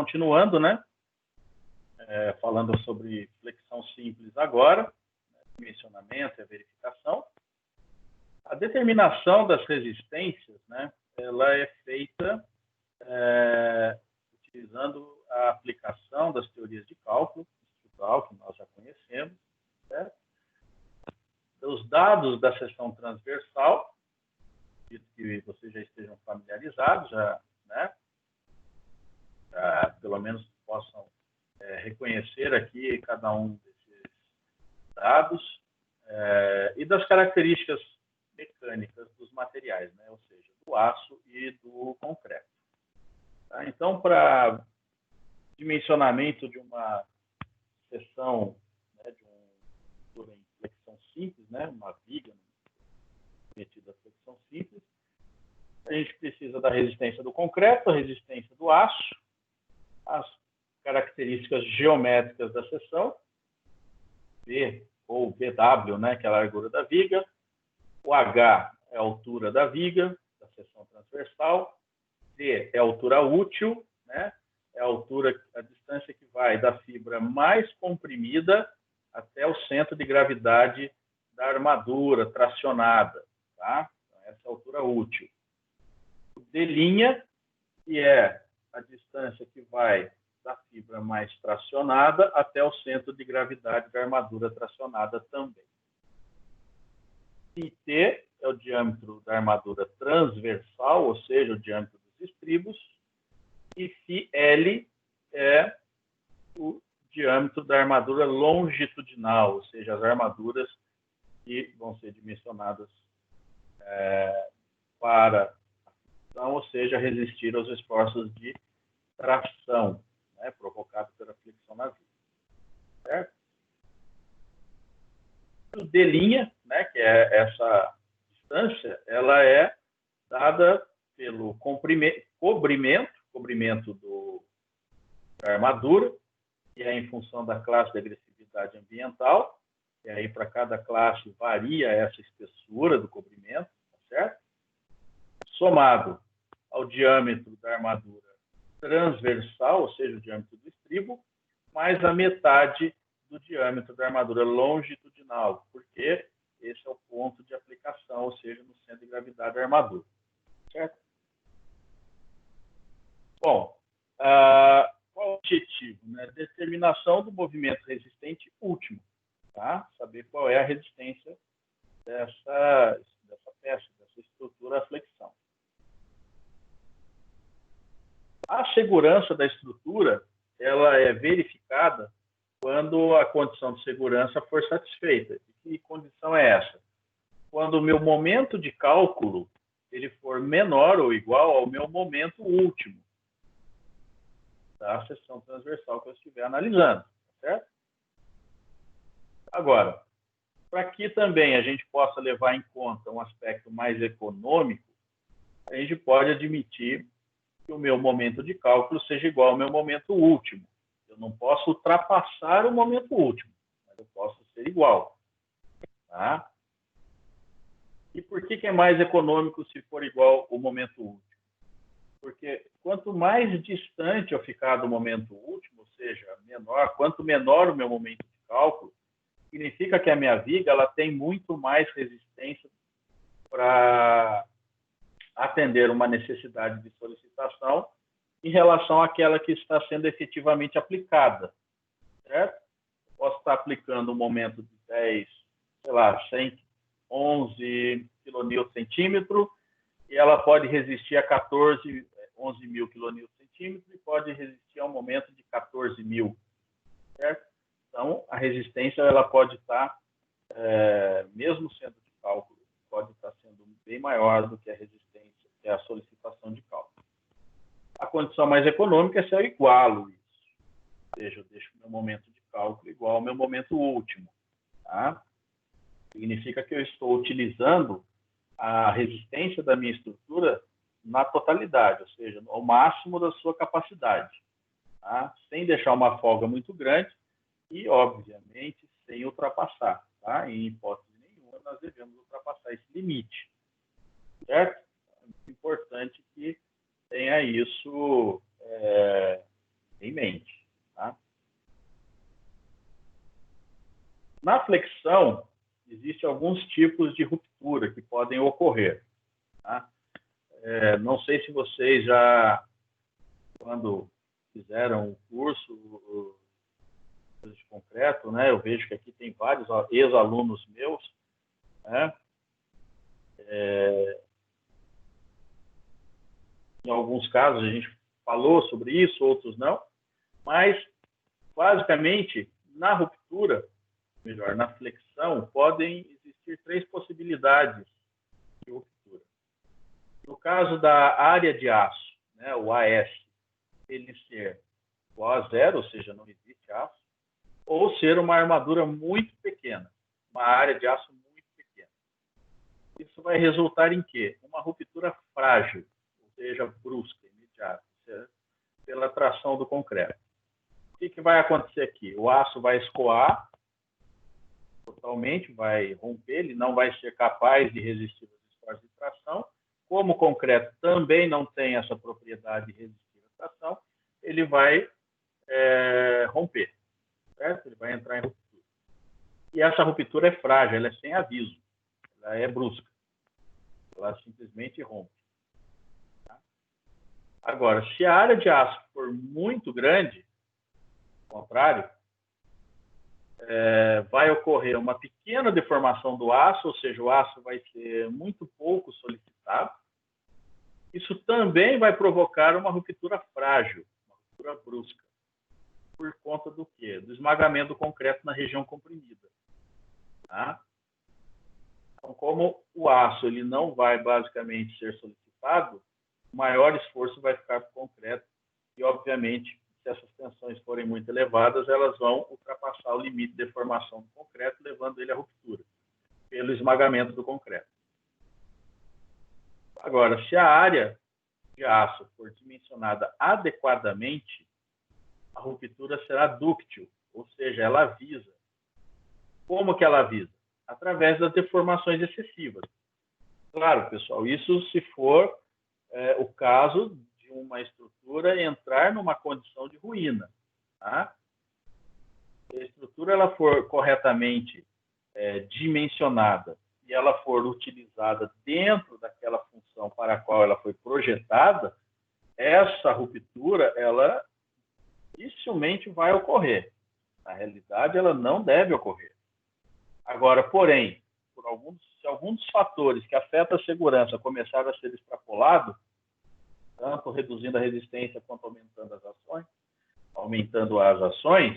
continuando, né? Falando sobre flexão simples agora, né? Dimensionamento e a verificação. A determinação das resistências, né? Ela é feita utilizando a aplicação das teorias de cálculo estrutural, que nós já conhecemos, certo? Os dados da seção transversal, que vocês já estejam familiarizados, né? Pelo menos possam reconhecer aqui cada um desses dados, e das características mecânicas dos materiais, né? Ou seja, do aço e do concreto. Tá? Então, para dimensionamento de uma seção, né, de uma flexão simples, né, uma viga metida a flexão simples, a gente precisa da resistência do concreto, a resistência do aço, as características geométricas da seção, V ou VW, né, que é a largura da viga, o H é a altura da viga, da seção transversal, D é a altura útil, né, é a distância que vai da fibra mais comprimida até o centro de gravidade da armadura tracionada, tá? Então, essa é a altura útil. O D', que é a distância que vai da fibra mais tracionada até o centro de gravidade da armadura tracionada também. T é o diâmetro da armadura transversal, ou seja, o diâmetro dos estribos, e φL é o diâmetro da armadura longitudinal, ou seja, as armaduras que vão ser dimensionadas para a fricção, ou seja, resistir aos esforços de tração, né, provocados pela flexão na viga. Certo? O D', né, que é essa distância, ela é dada pelo cobrimento da armadura, que é em função da classe de agressividade ambiental, e aí para cada classe varia essa espessura do cobrimento, tá certo? Somado ao diâmetro da armadura transversal, ou seja, o diâmetro do estribo, mais a metade do diâmetro da armadura longitudinal, porque esse é o ponto de aplicação, ou seja, no centro de gravidade da armadura. Certo? Bom, qual é o objetivo? Né? Determinação do movimento resistente último. Tá? Saber qual é a resistência dessa peça, dessa estrutura à flexão. A segurança da estrutura ela é verificada quando a condição de segurança for satisfeita. E que condição é essa? Quando o meu momento de cálculo ele for menor ou igual ao meu momento último da seção transversal que eu estiver analisando. Certo? Agora, para que também a gente possa levar em conta um aspecto mais econômico, a gente pode admitir que o meu momento de cálculo seja igual ao meu momento último. Eu não posso ultrapassar o momento último, mas eu posso ser igual. Tá? E por que é mais econômico se for igual ao momento último? Porque quanto mais distante eu ficar do momento último, ou seja, quanto menor o meu momento de cálculo, significa que a minha viga ela tem muito mais resistência para atender uma necessidade de solicitação em relação àquela que está sendo efetivamente aplicada. Certo? Eu posso estar aplicando um momento de 10, sei lá, 11 kN/cm, e ela pode resistir a 11.000 kN/cm e pode resistir a um momento de 14.000. Certo? Então, a resistência ela pode estar, mesmo sendo de cálculo, pode estar sendo bem maior do que a resistência, que é a solicitação de cálculo. A condição mais econômica é se eu igualo isso. Ou seja, eu deixo o meu momento de cálculo igual ao meu momento último. Tá? Significa que eu estou utilizando a resistência da minha estrutura na totalidade, ou seja, ao máximo da sua capacidade. Tá? Sem deixar uma folga muito grande e, obviamente, sem ultrapassar. Tá? Em hipótese nenhuma, nós devemos ultrapassar esse limite. Certo? É muito importante que tenha isso em mente. Tá? Na flexão, existem alguns tipos de ruptura que podem ocorrer. Tá? Não sei se vocês já, quando fizeram o curso de concreto, né, eu vejo que aqui tem vários ex-alunos meus, né, em alguns casos a gente falou sobre isso, outros não, mas basicamente na ruptura, melhor, na flexão, podem existir 3 possibilidades de ruptura. No caso da área de aço, né, o AS, ele ser igual a zero, ou seja, não existe aço, ou ser uma armadura muito pequena, uma área de aço muito pequena. Isso vai resultar em quê? Uma ruptura frágil, ou seja, brusca, imediata, pela tração do concreto. O que vai acontecer aqui? O aço vai escoar totalmente, vai romper, ele não vai ser capaz de resistir às esforços de tração. Como o concreto também não tem essa propriedade de resistir à tração, ele vai romper, certo? Ele vai entrar em ruptura. E essa ruptura é frágil, ela é sem aviso, ela é brusca, ela simplesmente rompe. Tá? Agora, se a área de aço for muito grande, ao contrário, vai ocorrer uma pequena deformação do aço, ou seja, o aço vai ser muito pouco solicitado. Isso também vai provocar uma ruptura frágil, uma ruptura brusca. Por conta do quê? Do esmagamento do concreto na região comprimida. Tá? Então, como o aço ele não vai basicamente ser solicitado, o maior esforço vai ficar para o concreto e, obviamente, se essas tensões forem muito elevadas, elas vão ultrapassar o limite de deformação do concreto, levando ele à ruptura, pelo esmagamento do concreto. Agora, se a área de aço for dimensionada adequadamente, a ruptura será dúctil, ou seja, ela avisa. Como que ela avisa? Através das deformações excessivas. Claro, pessoal, isso se for o caso de uma estrutura entrar numa condição de ruína. Tá? Se a estrutura ela for corretamente dimensionada e ela for utilizada dentro daquela função para a qual ela foi projetada, essa ruptura, ela dificilmente vai ocorrer. Na realidade, ela não deve ocorrer. Agora, porém, se alguns dos fatores que afetam a segurança começarem a ser extrapolados, tanto reduzindo a resistência quanto aumentando as ações,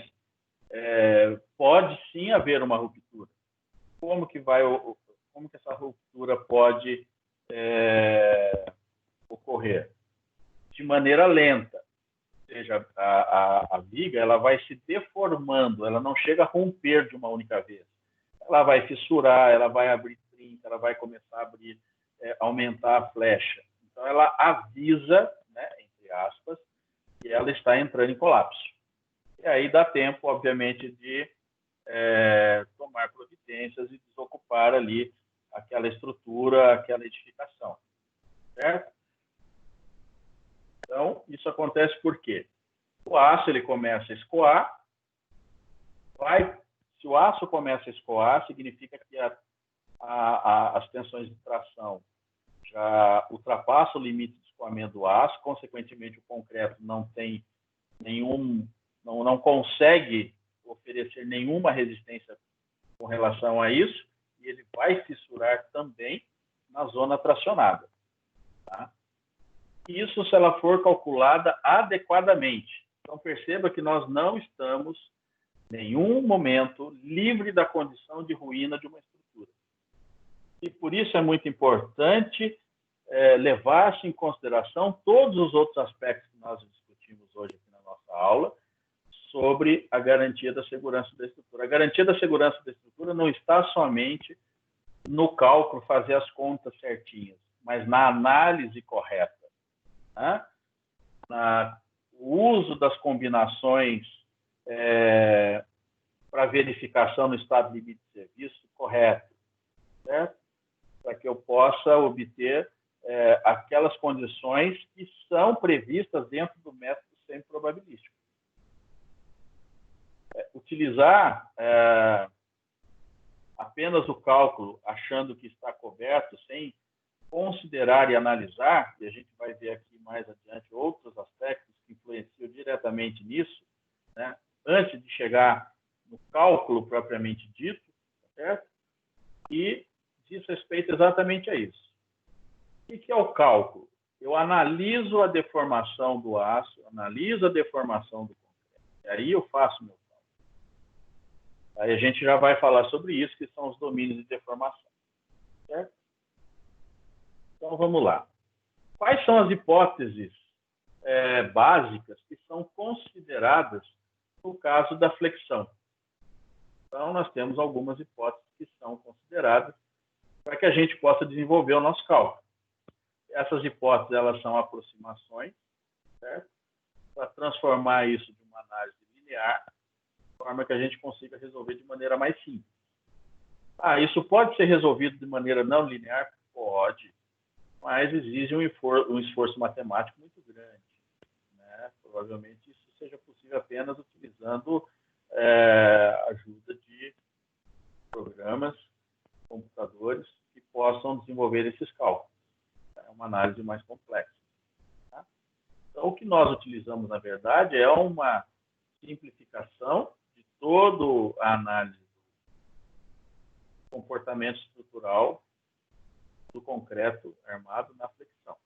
pode sim haver uma ruptura. Como que essa ruptura pode ocorrer? De maneira lenta. Ou seja, a viga ela vai se deformando, ela não chega a romper de uma única vez. Ela vai fissurar, ela vai abrir trinca, ela vai começar a abrir, aumentar a flecha. Então, ela avisa, né, entre aspas, que ela está entrando em colapso. E aí dá tempo, obviamente, de tomar providências e desocupar ali aquela estrutura, aquela edificação. Certo? Então, isso acontece por quê? O aço ele começa a escoar, se o aço começa a escoar, significa que as tensões de tração já ultrapassam o limite de escoamento do aço, consequentemente o concreto não tem não consegue oferecer nenhuma resistência com relação a isso, e ele vai fissurar também na zona tracionada. Tá? Isso se ela for calculada adequadamente. Então, perceba que nós não estamos, em nenhum momento, livre da condição de ruína de uma estrutura. E por isso é muito importante levar-se em consideração todos os outros aspectos que nós discutimos hoje aqui na nossa aula sobre a garantia da segurança da estrutura. A garantia da segurança da estrutura não está somente no cálculo, fazer as contas certinhas, mas na análise correta. Né? O uso das combinações para verificação no estado de limite de serviço correto, certo? Para que eu possa obter aquelas condições que são previstas dentro do método semiprobabilístico. Utilizar apenas o cálculo, achando que está coberto, sem considerar e analisar, e a gente vai ver aqui mais adiante outros aspectos que influenciam diretamente nisso, né? Antes de chegar no cálculo propriamente dito, certo? E diz respeito exatamente a isso. O que é o cálculo? Eu analiso a deformação do aço, analiso a deformação do concreto, e aí eu faço meu cálculo. Aí a gente já vai falar sobre isso, que são os domínios de deformação, certo? Então, vamos lá. Quais são as hipóteses básicas que são consideradas no caso da flexão? Então, nós temos algumas hipóteses que são consideradas para que a gente possa desenvolver o nosso cálculo. Essas hipóteses, elas são aproximações, certo? Para transformar isso de uma análise linear, de forma que a gente consiga resolver de maneira mais simples. Isso pode ser resolvido de maneira não linear? Pode, mas exige um esforço matemático muito grande, né? Provavelmente isso seja possível apenas utilizando a ajuda de programas, computadores, que possam desenvolver esses cálculos. É uma análise mais complexa. Tá? Então, o que nós utilizamos, na verdade, é uma simplificação de toda a análise do comportamento estrutural do concreto armado na flexão.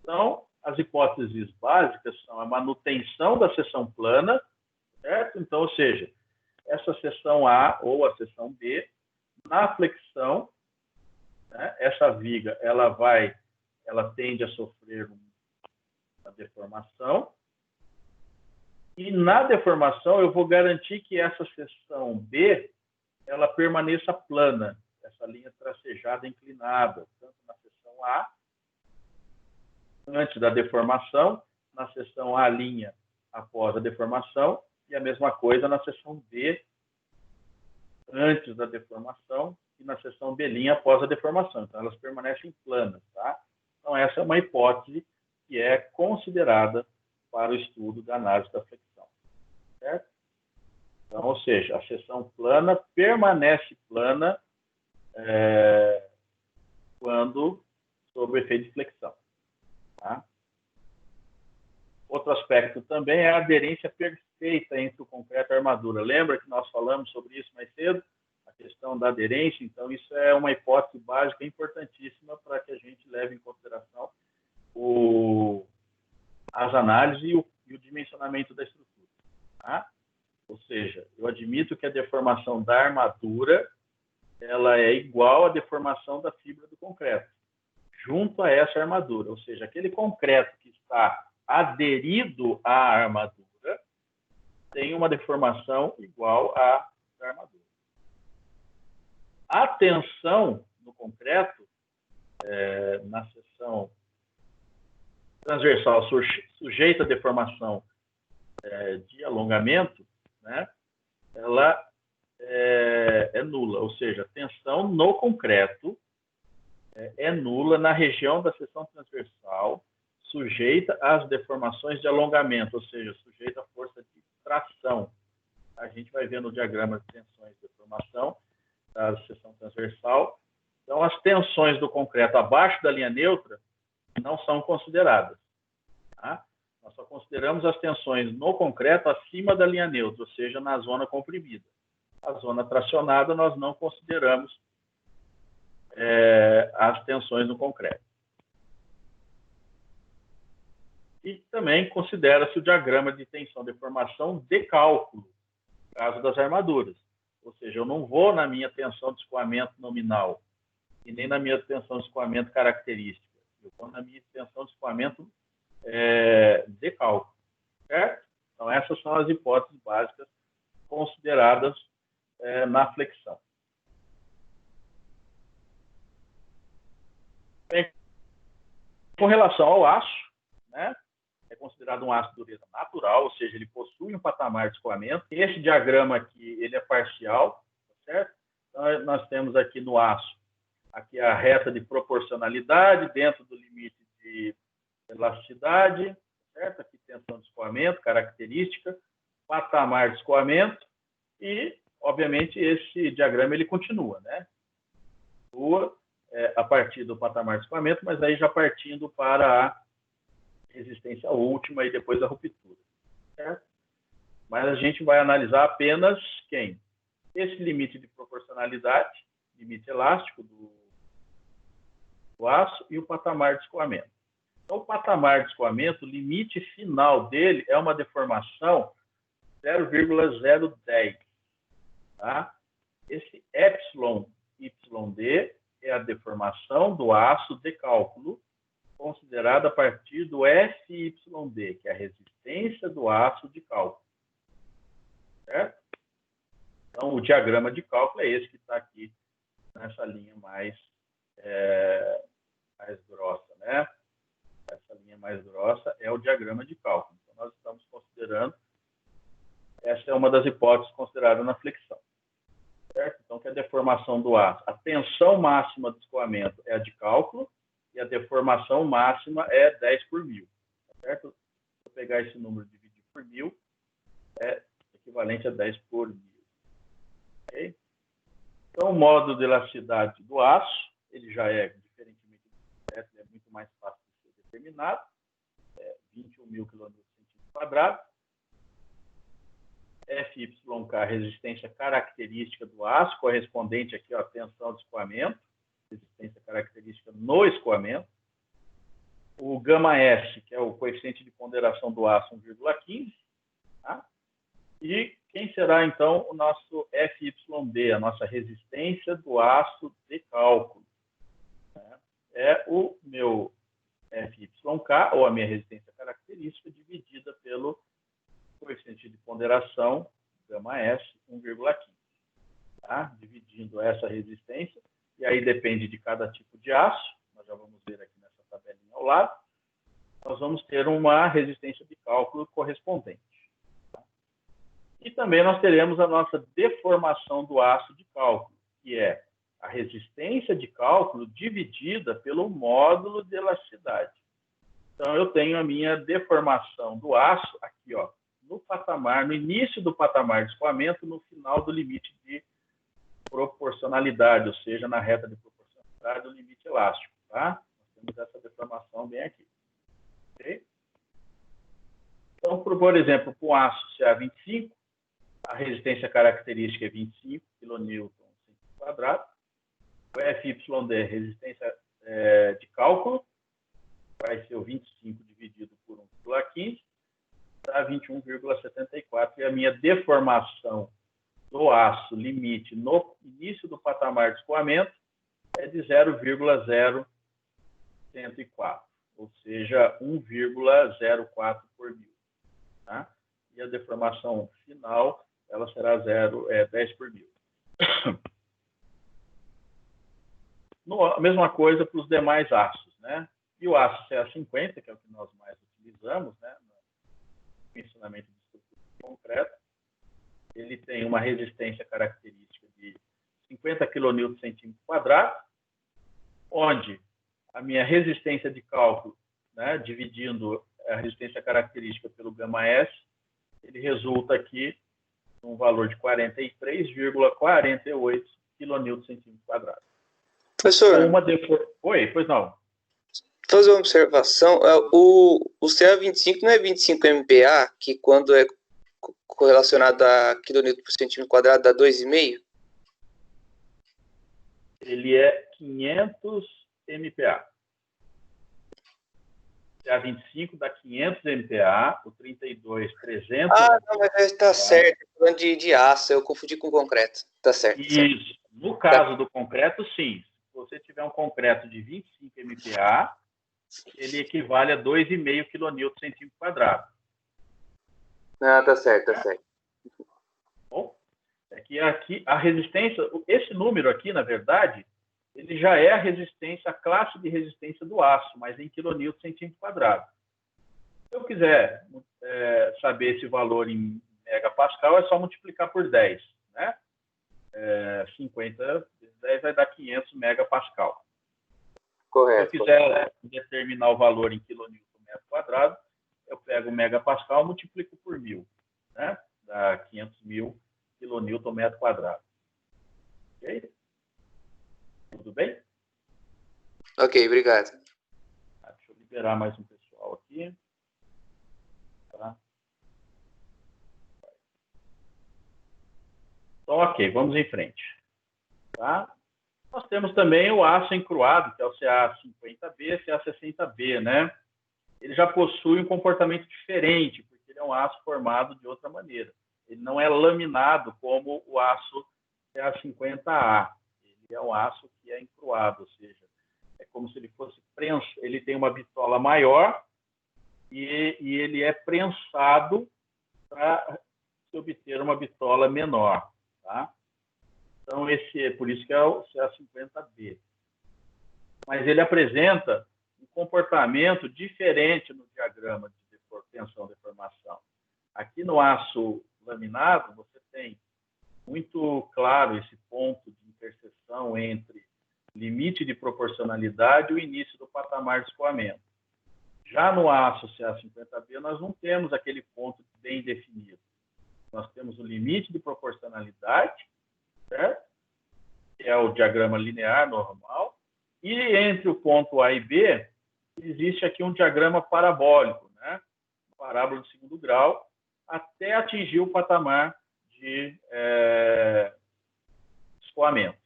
Então, as hipóteses básicas são a manutenção da seção plana, certo? Então, ou seja, essa seção A ou a seção B, na flexão, né, essa viga ela tende a sofrer uma deformação, e na deformação eu vou garantir que essa seção B ela permaneça plana, essa linha tracejada inclinada, tanto na seção A, antes da deformação, na seção A' após a deformação, e a mesma coisa na seção B, antes da deformação, e na seção B' após a deformação. Então, elas permanecem planas, tá? Então, essa é uma hipótese que é considerada para o estudo da análise da flexão, certo? Então, ou seja, a seção plana permanece plana quando sob o efeito de flexão. Tá? Outro aspecto também é a aderência perfeita entre o concreto e a armadura. Lembra que nós falamos sobre isso mais cedo? A questão da aderência. Então, isso é uma hipótese básica importantíssima para que a gente leve em consideração as análises e o dimensionamento da estrutura. Tá? Ou seja, eu admito que a deformação da armadura ela é igual à deformação da fibra do concreto, junto a essa armadura. Ou seja, aquele concreto que está aderido à armadura tem uma deformação igual à da armadura. A tensão no concreto, na seção transversal sujeita à deformação de alongamento, né, ela é nula, ou seja, a tensão no concreto é nula na região da seção transversal, sujeita às deformações de alongamento, ou seja, sujeita à força de tração. A gente vai ver no diagrama de tensões de deformação da seção transversal. Então, as tensões do concreto abaixo da linha neutra não são consideradas. Tá? Nós só consideramos as tensões no concreto acima da linha neutra, ou seja, na zona comprimida. A zona tracionada, nós não consideramos as tensões no concreto. E também considera-se o diagrama de tensão-deformação de cálculo, no caso das armaduras. Ou seja, eu não vou na minha tensão de escoamento nominal e nem na minha tensão de escoamento característica. Eu vou na minha tensão de escoamento de cálculo, certo? Então, essas são as hipóteses básicas consideradas na flexão. Bem, com relação ao aço, né, é considerado um aço de dureza natural, ou seja, ele possui um patamar de escoamento. Este diagrama aqui, ele é parcial, certo? Então, nós temos aqui no aço, aqui a reta de proporcionalidade dentro do limite de elasticidade, certo? Aqui tensão de escoamento, característica, patamar de escoamento e, obviamente, esse diagrama ele continua, né? Continua a partir do patamar de escoamento, mas aí já partindo para a resistência última e depois a ruptura, certo? Mas a gente vai analisar apenas quem? Esse limite de proporcionalidade, limite elástico do aço e o patamar de escoamento. Então, o patamar de escoamento, o limite final dele é uma deformação 0,010. Tá? Esse YYD é a deformação do aço de cálculo, considerada a partir do FYD, que é a resistência do aço de cálculo. Certo? Então, o diagrama de cálculo é esse que está aqui, nessa linha mais grossa, né? Essa linha mais grossa é o diagrama de cálculo. Então, nós estamos considerando, essa é uma das hipóteses consideradas na flexão. Certo? Então, que a deformação do aço, a tensão máxima do escoamento é a de cálculo e a deformação máxima é 10 por mil. Certo? Se eu pegar esse número e dividir por 1000, é equivalente a 10 por 1000. Okay? Então, o módulo de elasticidade do aço, ele já é, diferentemente do concreto, é muito mais fácil de ser determinado, 21 mil kN/cm². FYK, resistência característica do aço, correspondente aqui à tensão de escoamento, resistência característica no escoamento. O γS, que é o coeficiente de ponderação do aço, 1,15. Tá? E quem será, então, o nosso FYD, a nossa resistência do aço de cálculo? É o meu FYK, ou a minha resistência característica, dividida pelo coeficiente de ponderação, γS, 1,15. Tá? Dividindo essa resistência, e aí depende de cada tipo de aço, nós já vamos ver aqui nessa tabelinha ao lado, nós vamos ter uma resistência de cálculo correspondente. Tá? E também nós teremos a nossa deformação do aço de cálculo, que é a resistência de cálculo dividida pelo módulo de elasticidade. Então, eu tenho a minha deformação do aço aqui, ó, no patamar, no início do patamar de escoamento, no final do limite de proporcionalidade, ou seja, na reta de proporcionalidade do limite elástico. Tá? Nós temos essa deformação bem aqui. Okay? Então, por exemplo, com o aço CA25, a resistência característica é 25 kN/cm². O FYD, resistência de cálculo, vai ser o 25 dividido por 1,15, dá 21,74. E a minha deformação do aço limite no início do patamar de escoamento é de 0,0104, ou seja, 1,04 por mil. Tá? E a deformação final, ela será 10 por mil. A mesma coisa para os demais aços, né? E o aço CA50, que é o que nós mais utilizamos, né, no ensinamento de estrutura de concreto, ele tem uma resistência característica de 50 kN/cm², onde a minha resistência de cálculo, né, dividindo a resistência característica pelo γS, ele resulta aqui num valor de 43,48 kN/cm². Professor, Oi, pois não. fazer uma observação. O CA25 não é 25 MPa, que quando é correlacionado a kN/cm² dá 2,5? Ele é 500 MPa. CA25 dá 500 MPa, o 32, 300 Ah, MPa. não, mas está certo. Falando de aço, eu confundi com concreto. Tá certo. Isso. Certo. No caso do concreto, sim. Se você tiver um concreto de 25 MPa, ele equivale a 2,5 kN/cm². Ah, tá certo, tá certo. Bom, é que aqui a resistência, esse número aqui, na verdade, ele já é a resistência, a classe de resistência do aço, mas em kN/cm². Se eu quiser saber esse valor em megapascal, é só multiplicar por 10, né? 50 vezes 10 vai dar 500 megapascal. Correto. Se eu quiser determinar o valor em kN/m², eu pego o megapascal e multiplico por 1000, né? dá 500.000 quilonewton metro quadrado. Ok? Tudo bem? Ok, obrigado. Deixa eu liberar mais um pessoal aqui. Tá? Então, ok, vamos em frente. Tá? Nós temos também o aço encruado, que é o Ca50B, Ca60B, né? Ele já possui um comportamento diferente, porque ele é um aço formado de outra maneira. Ele não é laminado como o aço Ca50A. Ele é um aço que é encruado, ou seja, é como se ele fosse prensa. Ele tem uma bitola maior e ele é prensado para se obter uma bitola menor, tá? Então, por isso que é o Ca50B. Mas ele apresenta um comportamento diferente no diagrama de tensão-deformação. Aqui no aço laminado, você tem muito claro esse ponto de interseção entre limite de proporcionalidade e o início do patamar de escoamento. Já no aço Ca50B, nós não temos aquele ponto bem definido. Nós temos o limite de proporcionalidade, certo? Que é o diagrama linear normal, e entre o ponto A e B, existe aqui um diagrama parabólico, né? Parábola de segundo grau, até atingir o patamar de escoamento,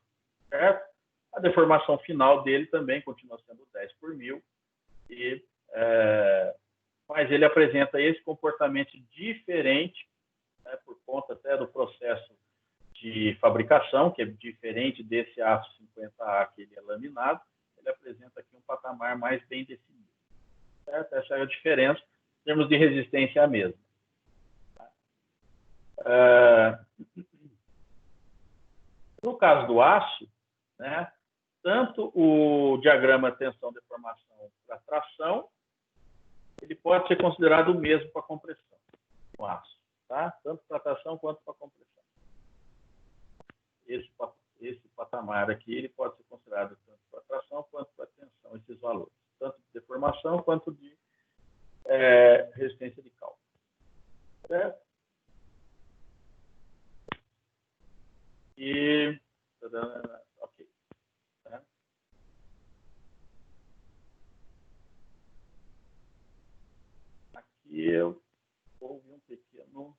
certo? A deformação final dele também continua sendo 10 por mil, mas ele apresenta esse comportamento diferente, né, por conta até do processo de fabricação, que é diferente desse aço 50A que ele é laminado. Ele apresenta aqui um patamar mais bem definido, certo? Essa é a diferença. Em termos de resistência, é a mesma. No caso do aço, né, tanto o diagrama tensão-deformação para tração, ele pode ser considerado o mesmo para compressão, o aço, tá? Tanto para tração quanto para compressão. Esse patamar aqui, ele pode ser considerado tanto para tração quanto para tensão, esses valores, tanto de deformação quanto de resistência de cálculo. Certo? E... ok. Tá? Aqui eu houve um pequeno...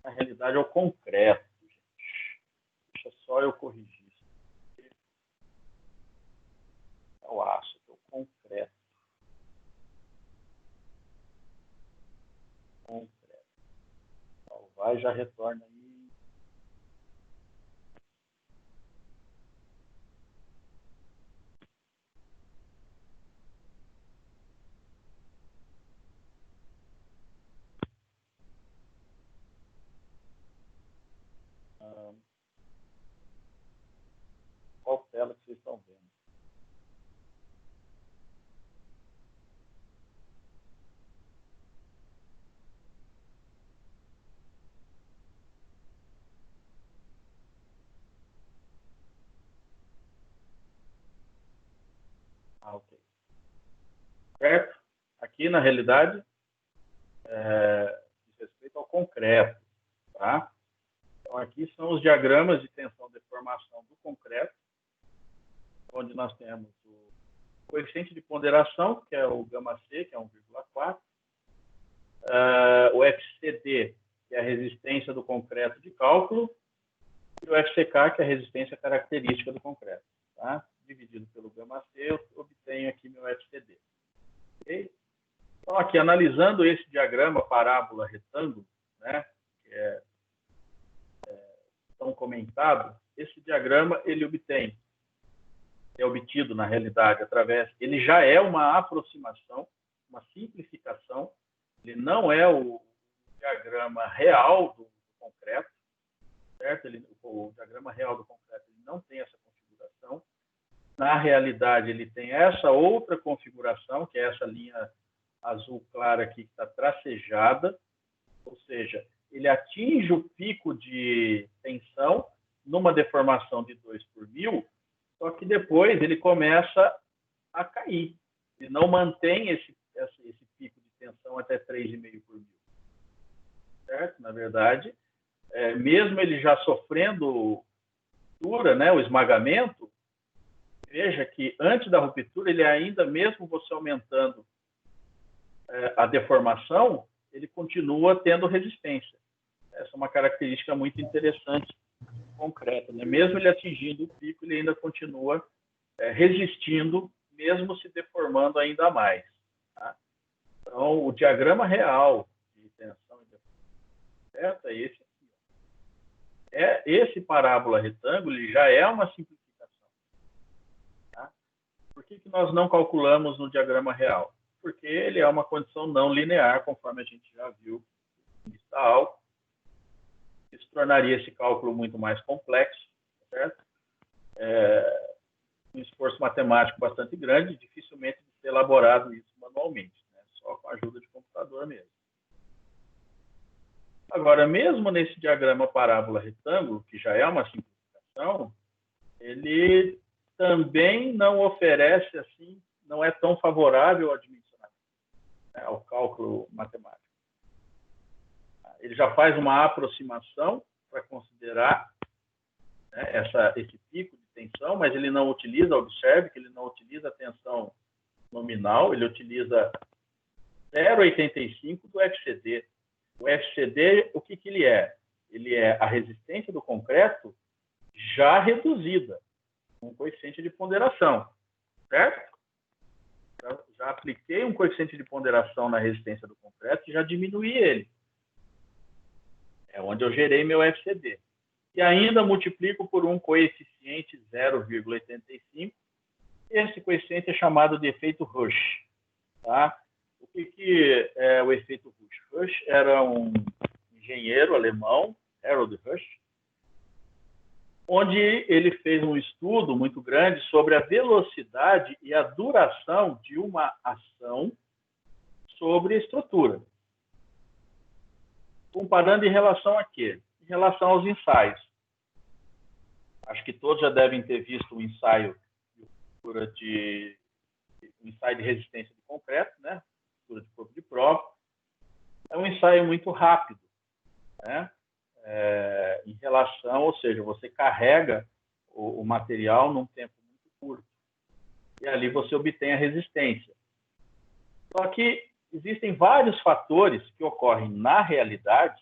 Na realidade, é o concreto, gente. Deixa só eu corrigir isso. É o aço, é o concreto. Concreto. Então, vai, já retorna aí. Qual tela que vocês estão vendo? Ok. Certo? Aqui, na realidade, diz respeito ao concreto, tá? Então, aqui são os diagramas de tensão-deformação do concreto, onde nós temos o coeficiente de ponderação, que é o γc, que é 1,4, o FCD, que é a resistência do concreto de cálculo, e o FCK, que é a resistência característica do concreto. Tá? Dividido pelo γc, eu obtenho aqui meu FCD. Okay? Então, aqui, analisando esse diagrama parábola retângulo, né, que é tão comentado, esse diagrama ele é obtido, na realidade, ele já é uma aproximação, uma simplificação, ele não é o diagrama real do concreto, certo? O diagrama real do concreto ele não tem essa configuração. Na realidade, ele tem essa outra configuração, que é essa linha azul clara aqui, que está tracejada, ou seja, ele atinge o pico de tensão numa deformação de 2 por mil, só que depois ele começa a cair. Ele não mantém esse pico de tensão até 3,5 por mil. certo? Na verdade, mesmo ele já sofrendo ruptura, né, o esmagamento, veja que antes da ruptura, ele ainda, mesmo você aumentando a deformação, ele continua tendo resistência. Essa é uma característica muito interessante, concreta, né? Mesmo ele atingindo o pico, ele ainda continua resistindo, mesmo se deformando ainda mais. Tá? Então, o diagrama real de tensão e deformação é esse aqui. Esse parábola retângulo já é uma simplificação. Tá? Por que nós não calculamos no diagrama real? Porque ele é uma condição não linear, conforme a gente já viu em vista alta. Isso tornaria esse cálculo muito mais complexo, certo? Um esforço matemático bastante grande, dificilmente de ser elaborado isso manualmente, né? Só com a ajuda de computador mesmo. Agora, mesmo nesse diagrama parábola retângulo, que já é uma simplificação, ele também não oferece, assim, não é tão favorável ao dimensionamento, né, ao cálculo matemático. Ele já faz uma aproximação para considerar, né, esse pico de tensão, mas ele não utiliza, observe que ele não utiliza a tensão nominal, ele utiliza 0,85 do FCD. O FCD, o que ele é? Ele é a resistência do concreto já reduzida, com coeficiente de ponderação, certo? Já apliquei um coeficiente de ponderação na resistência do concreto e já diminuí ele. É onde eu gerei meu FCD. E ainda multiplico por um coeficiente 0,85. Esse coeficiente é chamado de efeito Rush. Tá? O que é o efeito Rush? Rush era um engenheiro alemão, Harold Rush, onde ele fez um estudo muito grande sobre a velocidade e a duração de uma ação sobre a estrutura. Comparando em relação a quê? Em relação aos ensaios. Acho que todos já devem ter visto um ensaio de resistência de concreto, né? De corpo de prova. É um ensaio muito rápido, né? Em relação, ou seja, você carrega o material num tempo muito curto. E ali você obtém a resistência. Só que existem vários fatores que ocorrem na realidade,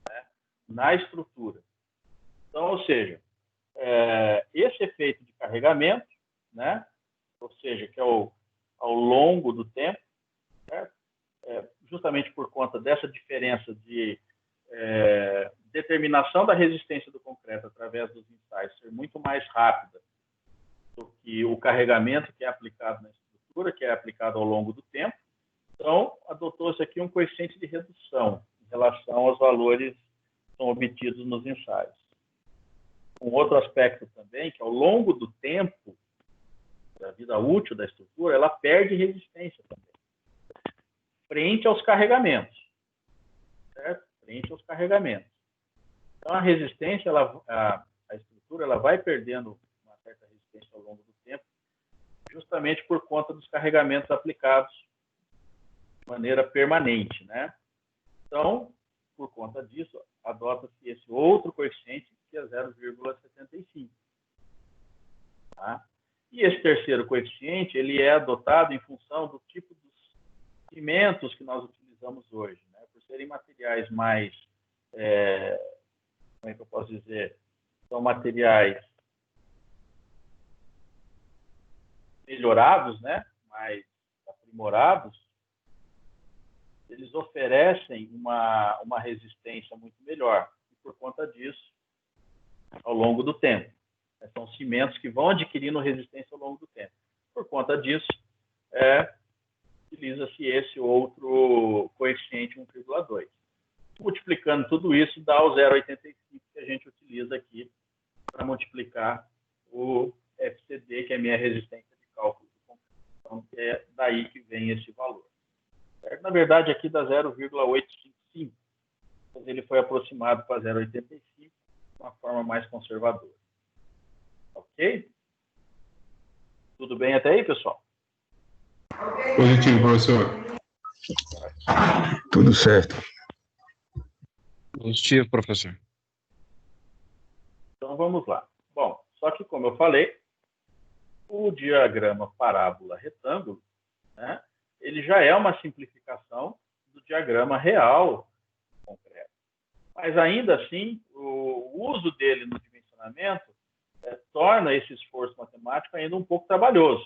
né, na estrutura. Então, ou seja, esse efeito de carregamento, né, ou seja, que é ao longo do tempo, certo? Justamente por conta dessa diferença de determinação da resistência do concreto através dos ensaios ser muito mais rápida do que o carregamento que é aplicado na estrutura, que é aplicado ao longo do tempo. Então, adotou-se aqui um coeficiente de redução em relação aos valores que são obtidos nos ensaios. Um outro aspecto também, que ao longo do tempo, da vida útil da estrutura, ela perde resistência também, frente aos carregamentos. Certo? Frente aos carregamentos. Então, a resistência, a estrutura, ela vai perdendo uma certa resistência ao longo do tempo, justamente por conta dos carregamentos aplicados de maneira permanente, né? Então, por conta disso, adota-se esse outro coeficiente, que é 0,75. Tá? E esse terceiro coeficiente, ele é adotado em função do tipo dos cimentos que nós utilizamos hoje, né? Por serem materiais mais, como é que eu posso dizer, são materiais melhorados, né? Mais aprimorados, eles oferecem uma resistência muito melhor. E por conta disso, ao longo do tempo. São cimentos que vão adquirindo resistência ao longo do tempo. Por conta disso, utiliza-se esse outro coeficiente 1,2. Multiplicando tudo isso, dá o 0,85 que a gente utiliza aqui para multiplicar o FCD, que é a minha resistência de cálculo. Então, é daí que vem esse valor. Certo? Na verdade, aqui dá 0,855. Mas ele foi aproximado para 0,85 de uma forma mais conservadora. Ok? Tudo bem até aí, pessoal? Positivo, professor. Tudo certo. Positivo, professor. Então, vamos lá. Bom, só que, como eu falei, o diagrama parábola-retângulo, né, ele já é uma simplificação do diagrama real concreto. Mas, ainda assim, o uso dele no dimensionamento torna esse esforço matemático ainda um pouco trabalhoso.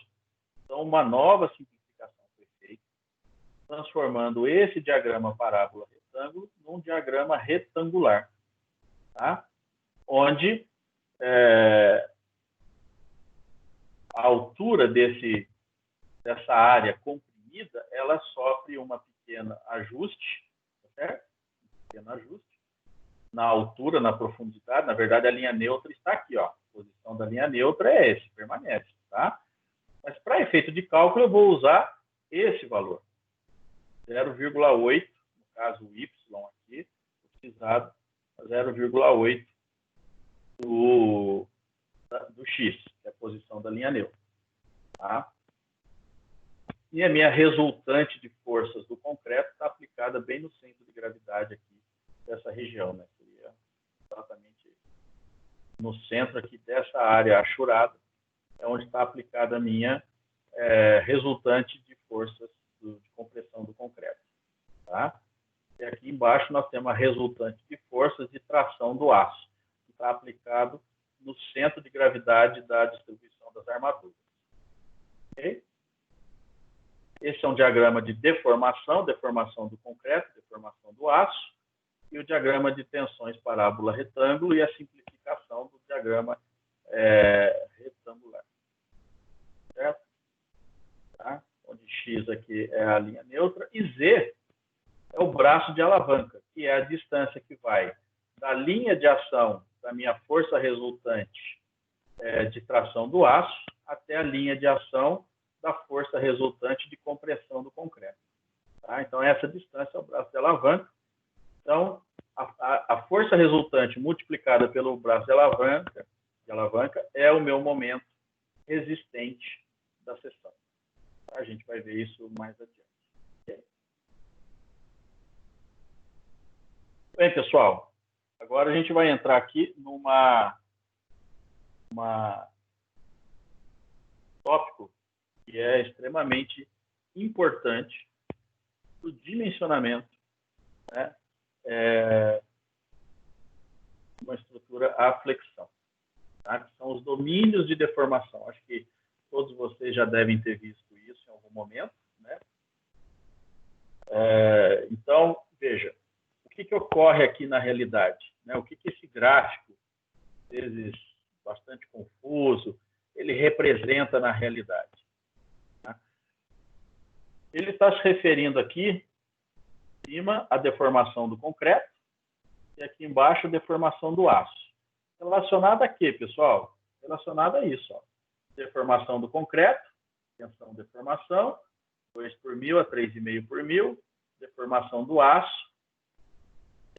Então, uma nova simplificação foi feita, transformando esse diagrama parábola-retângulo num diagrama retangular, tá? Onde a altura dessa área comprimida, ela sofre uma pequena ajuste, certo? Um pequeno ajuste na altura, na profundidade. Na verdade, a linha neutra está aqui, ó. A posição da linha neutra é esse, permanece, tá? Mas para efeito de cálculo, eu vou usar esse valor, 0,8, no caso o y aqui, utilizado 0,8 do x, que é a posição da linha neutra. Tá? E a minha resultante de forças do concreto está aplicada bem no centro de gravidade aqui dessa região, né? Seria exatamente no centro aqui dessa área achurada, é onde está aplicada a minha resultante de forças de compressão do concreto. Tá? E aqui embaixo nós temos a resultante de forças de tração do aço, que está aplicado no centro de gravidade da distribuição das armaduras. Okay? Esse é um diagrama de deformação do concreto, deformação do aço, e o diagrama de tensões parábola-retângulo e a simplificação do diagrama retangular. Certo? Tá? Onde X aqui é a linha neutra e Z é o braço de alavanca, que é a distância que vai da linha de ação da minha força resultante de tração do aço até a linha de ação da força resultante de compressão do concreto. Tá? Então, essa distância é o braço de alavanca. Então, a força resultante multiplicada pelo braço de alavanca é o meu momento resistente da seção. Tá? A gente vai ver isso mais adiante. Okay? Bem, pessoal, agora a gente vai entrar aqui numa tópico que é extremamente importante para o dimensionamento, né? Uma estrutura à flexão, tá? Que são os domínios de deformação. Acho que todos vocês já devem ter visto isso em algum momento, né? Então, veja, o que ocorre aqui na realidade, né? O que esse gráfico, às vezes bastante confuso, ele representa na realidade. Tá? Ele está se referindo aqui, em cima, à deformação do concreto, e aqui embaixo a deformação do aço. Relacionada a quê, pessoal? Relacionada a isso. Ó. Deformação do concreto, tensão, deformação, 2 por 1000 a 3,5 por 1000. Deformação do aço,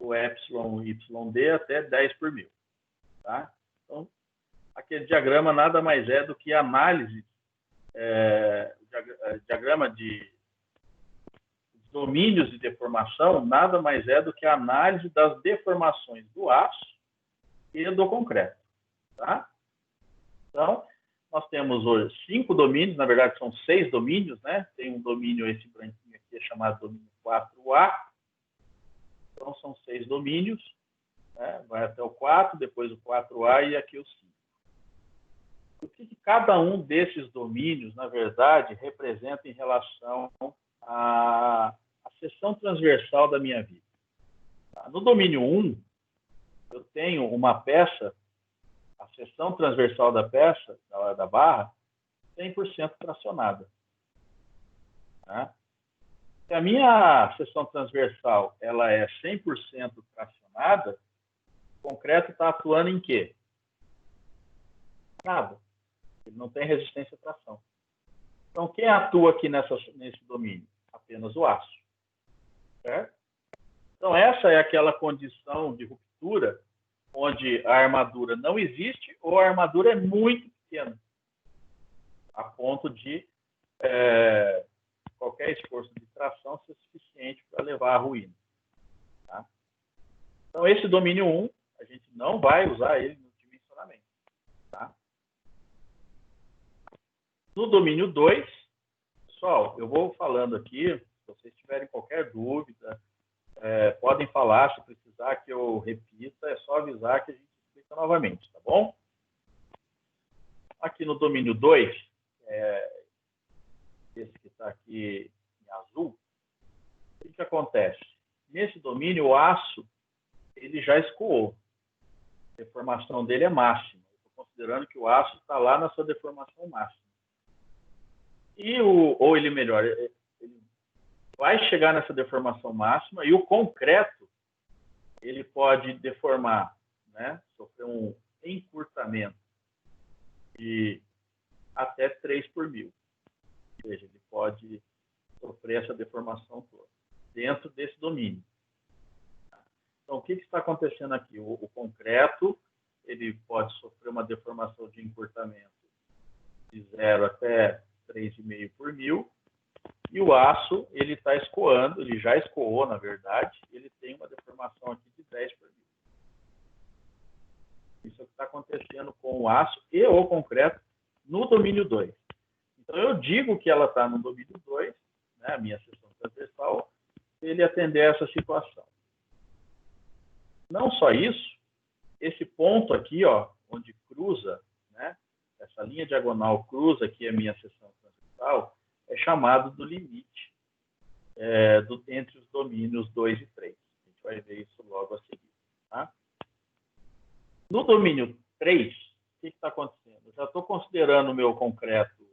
o YD até 10 por 1000. Tá? Então, aquele diagrama nada mais é do que análise, diagrama de domínios de deformação, nada mais é do que a análise das deformações do aço e do concreto. Tá? Então, nós temos hoje 5 domínios, na verdade são 6 domínios, né? Tem um domínio, esse branquinho aqui é chamado domínio 4A. Então, são 6 domínios, né? Vai até o 4, depois o 4A e aqui o 5. O que cada um desses domínios, na verdade, representa em relação à seção transversal da minha vida? No domínio 1, eu tenho uma peça, a seção transversal da peça, da barra, 100% tracionada. Tá? Se a minha seção transversal ela é 100% tracionada, o concreto está atuando em quê? Nada. Ele não tem resistência à tração. Então, quem atua aqui nesse domínio? Apenas o aço. Certo? Então, essa é aquela condição de ruptura onde a armadura não existe ou a armadura é muito pequena, a ponto de qualquer esforço de tração ser suficiente para levar à ruína. Tá? Então, esse domínio 1, a gente não vai usar ele no dimensionamento. Tá? No domínio 2, pessoal, eu vou falando aqui, se vocês tiverem qualquer dúvida, podem falar, se precisar que eu repita, é só avisar que a gente explica novamente, tá bom? Aqui no domínio 2, esse que está aqui em azul, o que acontece? Nesse domínio, o aço ele já escoou. A deformação dele é máxima. Estou considerando que o aço está lá na sua deformação máxima. Ou ele melhor, ele vai chegar nessa deformação máxima e o concreto ele pode deformar, né? Sofrer um encurtamento de até 3/1000. Ou seja, ele pode sofrer essa deformação toda dentro desse domínio. Então, o que está acontecendo aqui? O concreto ele pode sofrer uma deformação de encurtamento de 0 até 3,5/1000, e o aço ele está escoando, ele já escoou, na verdade, ele tem uma deformação aqui de 10/1000. Isso é o que está acontecendo com o aço e o concreto no domínio 2. Então, eu digo que ela está no domínio 2, né, a minha seção transversal, se ele atender a essa situação. Não só isso, esse ponto aqui, ó, onde cruza, né, essa linha diagonal cruza aqui a minha seção transversal, é chamado do limite entre os domínios 2 e 3. A gente vai ver isso logo a seguir. Tá? No domínio 3, o que está acontecendo? Eu já estou considerando o meu concreto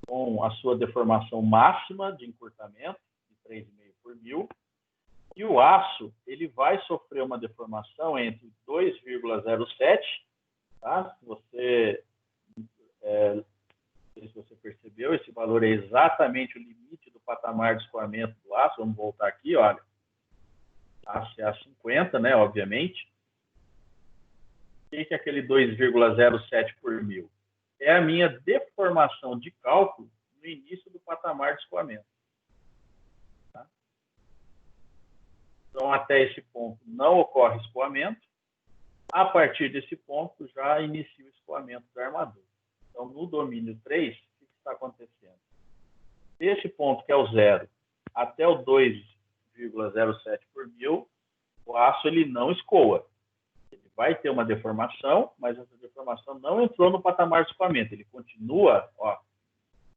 com a sua deformação máxima de encurtamento, de 3,5/1000, e o aço ele vai sofrer uma deformação entre 2,07, tá? Se você não sei se você percebeu, esse valor é exatamente o limite do patamar de escoamento do aço. Vamos voltar aqui, olha. Aço é A50, né, obviamente. O que é aquele 2,07/1000? É a minha deformação de cálculo no início do patamar de escoamento. Tá? Então, até esse ponto não ocorre escoamento. A partir desse ponto, já inicia o escoamento da armadura. Então, no domínio 3, o que está acontecendo? Desse ponto, que é o 0, até o 2,07/1000, o aço ele não escoa. Ele vai ter uma deformação, mas essa deformação não entrou no patamar de escoamento. Ele continua, ó,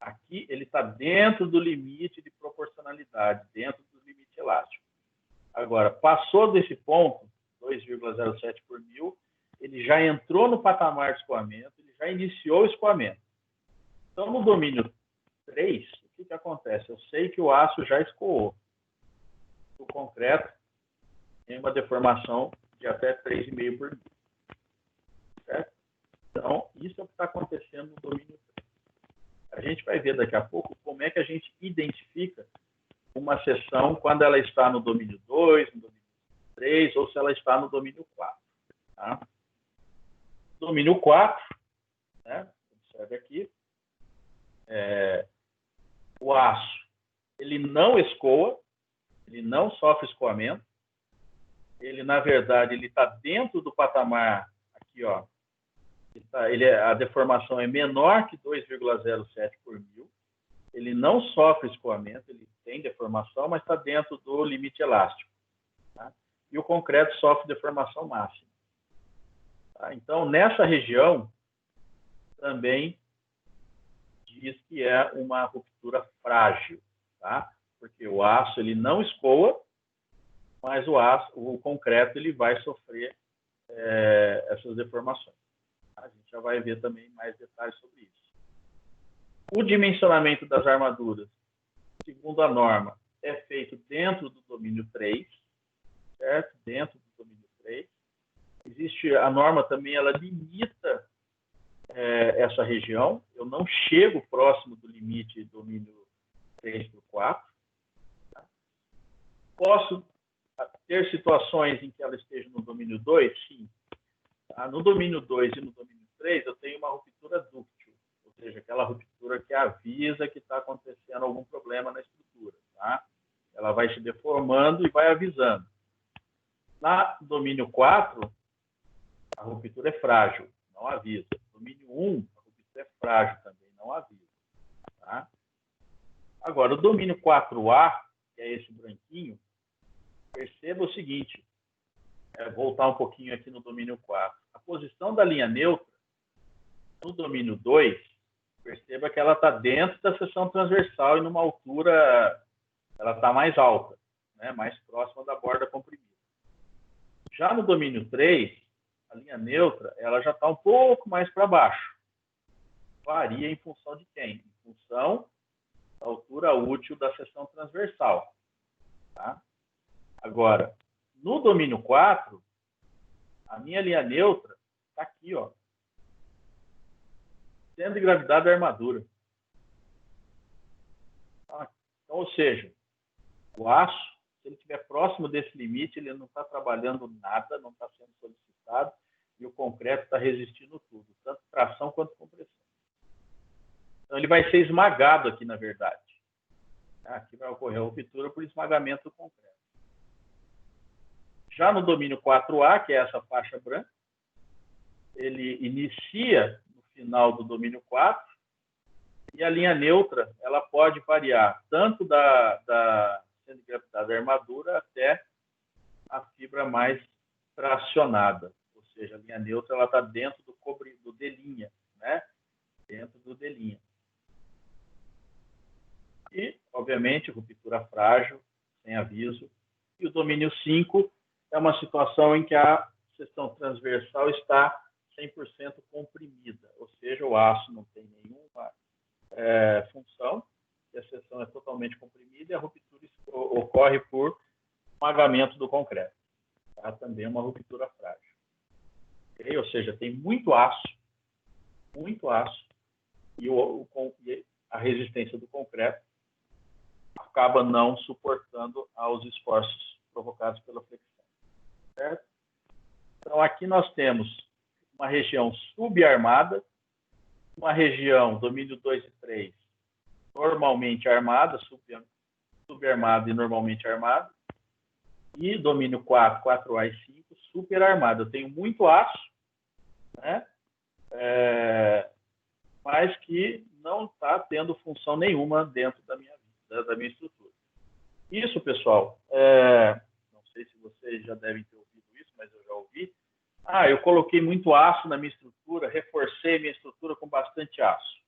aqui ele está dentro do limite de proporcionalidade, dentro do limite elástico. Agora, passou desse ponto, 2,07/1000, ele já entrou no patamar de escoamento, ele já iniciou o escoamento. Então, no domínio 3, o que acontece? Eu sei que o aço já escoou. O concreto tem uma deformação de até 3,5/1000. Certo? Então, isso é o que está acontecendo no domínio 3. A gente vai ver daqui a pouco como é que a gente identifica uma seção quando ela está no domínio 2, no domínio 3, ou se ela está no domínio 4. Tá? Domínio 4, né? Observe aqui, o aço ele não escoa, ele não sofre escoamento, ele, na verdade, ele está dentro do patamar, aqui, ó, a deformação é menor que 2,07/1000, ele não sofre escoamento, ele tem deformação, mas está dentro do limite elástico. Tá? E o concreto sofre deformação máxima. Tá? Então, nessa região, também diz que é uma ruptura frágil, tá? Porque o aço ele não escoa, mas o concreto ele vai sofrer essas deformações. A gente já vai ver também mais detalhes sobre isso. O dimensionamento das armaduras, segundo a norma, é feito dentro do domínio 3, certo? Dentro do domínio 3. Existe a norma também, ela limita essa região. Eu não chego próximo do limite do domínio 3/4. Tá? Posso ter situações em que ela esteja no domínio 2? Sim. Tá? No domínio 2 e no domínio 3, eu tenho uma ruptura dúctil, ou seja, aquela ruptura que avisa que está acontecendo algum problema na estrutura. Tá? Ela vai se deformando e vai avisando. Na domínio 4, a ruptura é frágil, não avisa. Domínio 1, a ruptura é frágil também, não avisa. Tá? Agora, o domínio 4A, que é esse branquinho, perceba o seguinte, voltar um pouquinho aqui no domínio 4. A posição da linha neutra, no domínio 2, perceba que ela está dentro da seção transversal e numa altura, ela está mais alta, né, mais próxima da borda comprimida. Já no domínio 3, a linha neutra, ela já está um pouco mais para baixo. Varia em função de quem? Em função da altura útil da seção transversal. Tá? Agora, no domínio 4, a minha linha neutra está aqui, ó, centro de gravidade da armadura. Tá? Então, ou seja, o aço, se ele estiver próximo desse limite, ele não está trabalhando nada, não está sendo solicitado, e o concreto está resistindo tudo, tanto tração quanto compressão. Então, ele vai ser esmagado aqui, na verdade. Aqui vai ocorrer a ruptura por esmagamento do concreto. Já no domínio 4A, que é essa faixa branca, ele inicia no final do domínio 4, e a linha neutra, ela pode variar tanto da centro de gravidade da armadura até a fibra mais tracionada. Ou seja, a linha neutra ela está dentro do D', né? Dentro do D'. E, obviamente, ruptura frágil, sem aviso. E o domínio 5 é uma situação em que a seção transversal está 100% comprimida, ou seja, o aço não tem nenhuma função, e a seção é totalmente comprimida e a ruptura ocorre por esmagamento do concreto. Tá? Também é uma ruptura frágil. Okay? Ou seja, tem muito aço, e a resistência do concreto acaba não suportando aos esforços provocados pela flexão. Certo? Então, aqui nós temos uma região subarmada, uma região domínio 2 e 3 normalmente armada, subarmada e normalmente armada, e domínio 4, 4A e 5 superarmada. Eu tenho muito aço, né? Mas que não está tendo função nenhuma dentro da minha estrutura. Isso, pessoal, não sei se vocês já devem ter ouvido isso, mas eu já ouvi. Eu coloquei muito aço na minha estrutura, reforcei minha estrutura com bastante aço.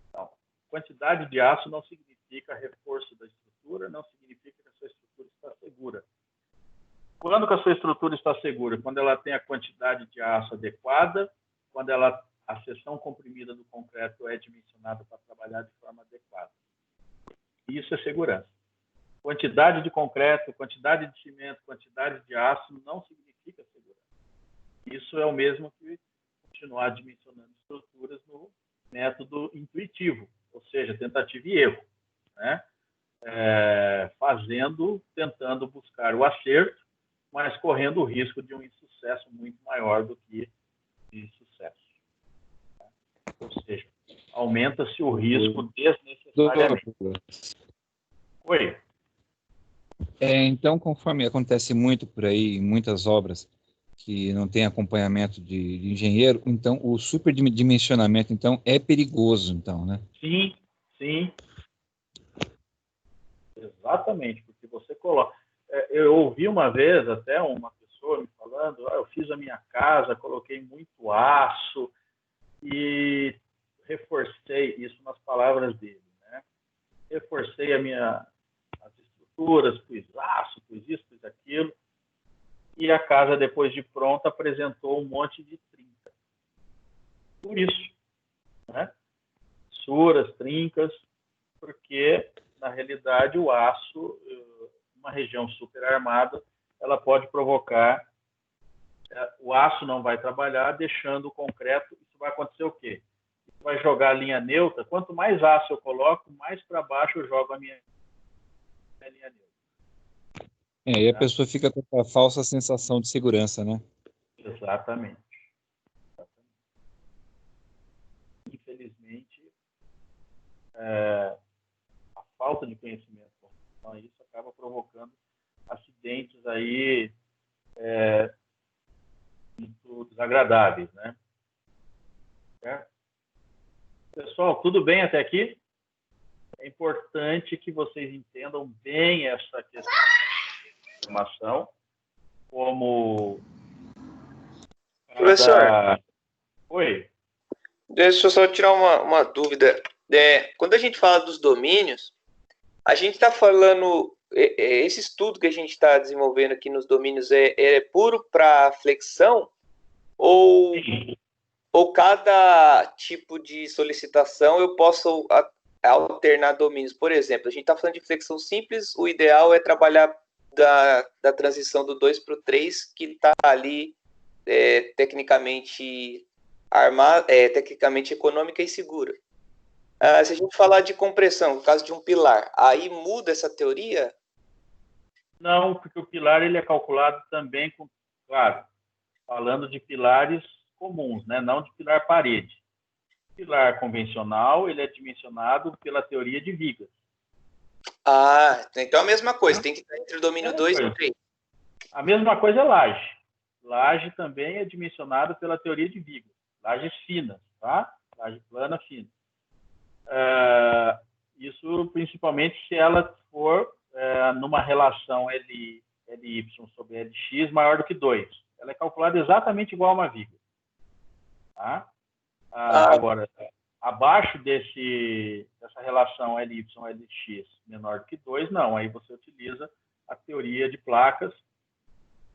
Então, quantidade de aço não significa reforço da estrutura, não significa que a sua estrutura está segura. Quando que a sua estrutura está segura? Quando ela tem a quantidade de aço adequada, quando a seção comprimida do concreto é dimensionada para trabalhar de forma adequada. Isso é segurança. Quantidade de concreto, quantidade de cimento, quantidade de aço não significa segurança. Isso é o mesmo que continuar dimensionando estruturas no método intuitivo, ou seja, tentativa e erro, né? Tentando buscar o acerto, mas correndo o risco de um insucesso muito maior do que de sucesso. Ou seja, aumenta-se o risco desnecessariamente. Oi. Então, conforme acontece muito por aí, em muitas obras que não tem acompanhamento de engenheiro, então o superdimensionamento então é perigoso, então, né? Sim, sim. Exatamente, porque você coloca... Eu ouvi uma vez até uma pessoa me falando, eu fiz a minha casa, coloquei muito aço e reforcei, isso nas palavras dele, né? Reforcei as estruturas, pus aço, pus isso, pus aquilo, e a casa, depois de pronta, apresentou um monte de trinca. Por isso, né? Fissuras, trincas, porque, na realidade, o aço, uma região superarmada, ela pode provocar, o aço não vai trabalhar, deixando o concreto, isso vai acontecer o quê? Isso vai jogar a linha neutra, quanto mais aço eu coloco, mais para baixo eu jogo a minha linha neutra. E a pessoa fica com a falsa sensação de segurança, né? Exatamente. Infelizmente, a falta de conhecimento com relação a isso acaba provocando acidentes aí desagradáveis, né? Certo? Pessoal, tudo bem até aqui? É importante que vocês entendam bem essa questão de informação, como Professor, Oi. deixa eu só tirar uma dúvida. Quando a gente fala dos domínios, a gente está falando, esse estudo que a gente está desenvolvendo aqui nos domínios é puro para flexão? Ou cada tipo de solicitação eu posso alternar domínios? Por exemplo, a gente está falando de flexão simples, o ideal é trabalhar da transição do 2 para o 3, que está ali tecnicamente tecnicamente econômica e segura. Se a gente falar de compressão, no caso de um pilar, aí muda essa teoria? Não, porque o pilar ele é calculado também com, claro, falando de pilares comuns, né? Não de pilar parede. Pilar convencional, ele é dimensionado pela teoria de vigas. Então é a mesma coisa, tem que estar entre o domínio 2 e 3. A mesma coisa é laje. Laje também é dimensionado pela teoria de vigas. Lajes finas, tá? Laje plana fina. Isso principalmente se ela for numa relação LY sobre LX maior do que 2. Ela é calculada exatamente igual a uma viga. Tá? Agora, abaixo dessa relação LY-LX menor do que 2, não. Aí você utiliza a teoria de placas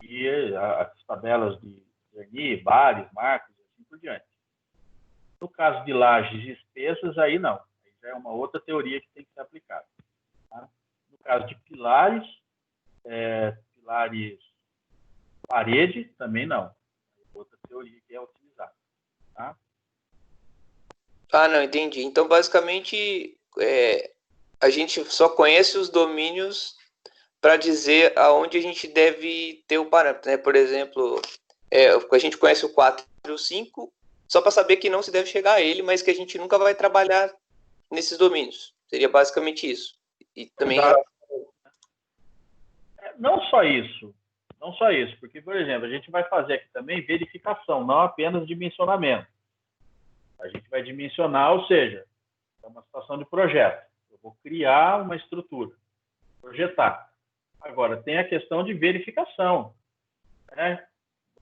e as tabelas de Bernoulli, Bares, Marcos e assim por diante. No caso de lajes espessas, aí não. Aí já é uma outra teoria que tem que ser aplicada. Tá? No caso de pilares parede, também não. Outra teoria que é utilizada. Tá? Não, entendi. Então, basicamente, a gente só conhece os domínios para dizer aonde a gente deve ter o parâmetro, né? Por exemplo, a gente conhece o 4 e o 5, só para saber que não se deve chegar a ele, mas que a gente nunca vai trabalhar nesses domínios. Seria basicamente isso. E também... Não só isso, porque, por exemplo, a gente vai fazer aqui também verificação, não apenas dimensionamento. A gente vai dimensionar, ou seja, é uma situação de projeto. Eu vou criar uma estrutura, projetar. Agora, tem a questão de verificação. Né?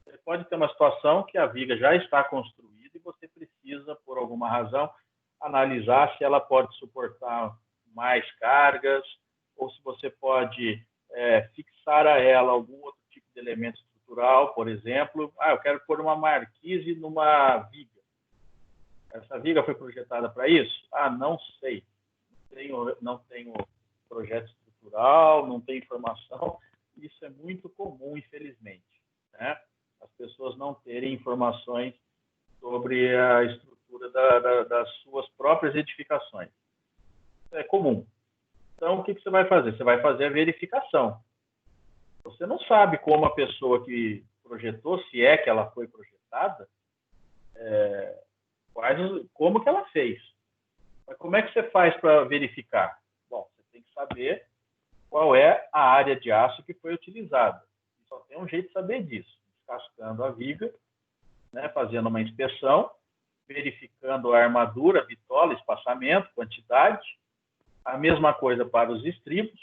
Você pode ter uma situação que a viga já está construída e você precisa, por alguma razão, analisar se ela pode suportar mais cargas ou se você pode fixar a ela algum outro tipo de elemento estrutural, por exemplo. Eu quero pôr uma marquise numa viga. Essa viga foi projetada para isso? Não sei. Não tenho projeto estrutural, não tenho informação. Isso é muito comum, infelizmente. Né? As pessoas não terem informações sobre a estrutura das suas próprias edificações. Isso é comum. Então, o que você vai fazer? Você vai fazer a verificação. Você não sabe como a pessoa que projetou, se é que ela foi projetada, como que ela fez. Mas como é que você faz para verificar? Bom, você tem que saber qual é a área de aço que foi utilizada. Só tem um jeito de saber disso. Descascando a viga, né, fazendo uma inspeção, verificando a armadura, bitola, espaçamento, quantidade. A mesma coisa para os estribos,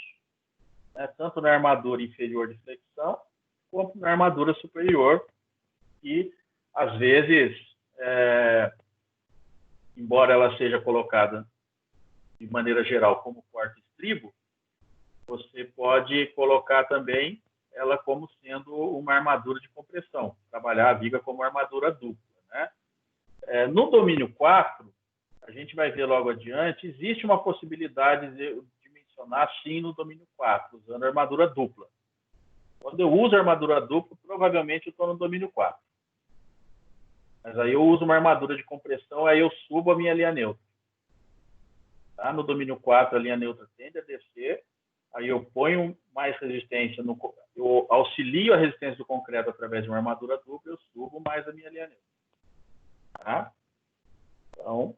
né, tanto na armadura inferior de flexão, quanto na armadura superior, que, às vezes, embora ela seja colocada de maneira geral como porta-estribo, você pode colocar também ela como sendo uma armadura de compressão, trabalhar a viga como armadura dupla. Né? No domínio 4, a gente vai ver logo adiante, existe uma possibilidade de dimensionar, sim, no domínio 4, usando armadura dupla. Quando eu uso armadura dupla, provavelmente eu estou no domínio 4. Mas aí eu uso uma armadura de compressão, aí eu subo a minha linha neutra. Tá? No domínio 4, a linha neutra tende a descer, aí eu ponho mais resistência, eu auxilio a resistência do concreto através de uma armadura dupla, eu subo mais a minha linha neutra. Tá? Então,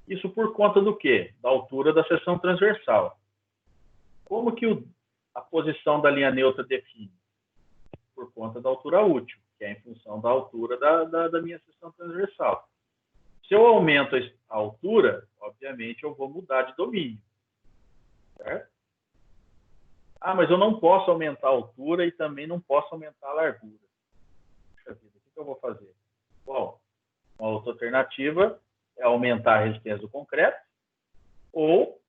isso por conta do quê? Da altura da seção transversal. Como que a posição da linha neutra define? Por conta da altura útil. que é em função da altura da minha seção transversal. Se eu aumento a altura, obviamente eu vou mudar de domínio, certo? Ah, mas eu não posso aumentar a altura e também não posso aumentar a largura. Puxa vida, o que eu vou fazer? Bom, uma outra alternativa é aumentar a resistência do concreto ou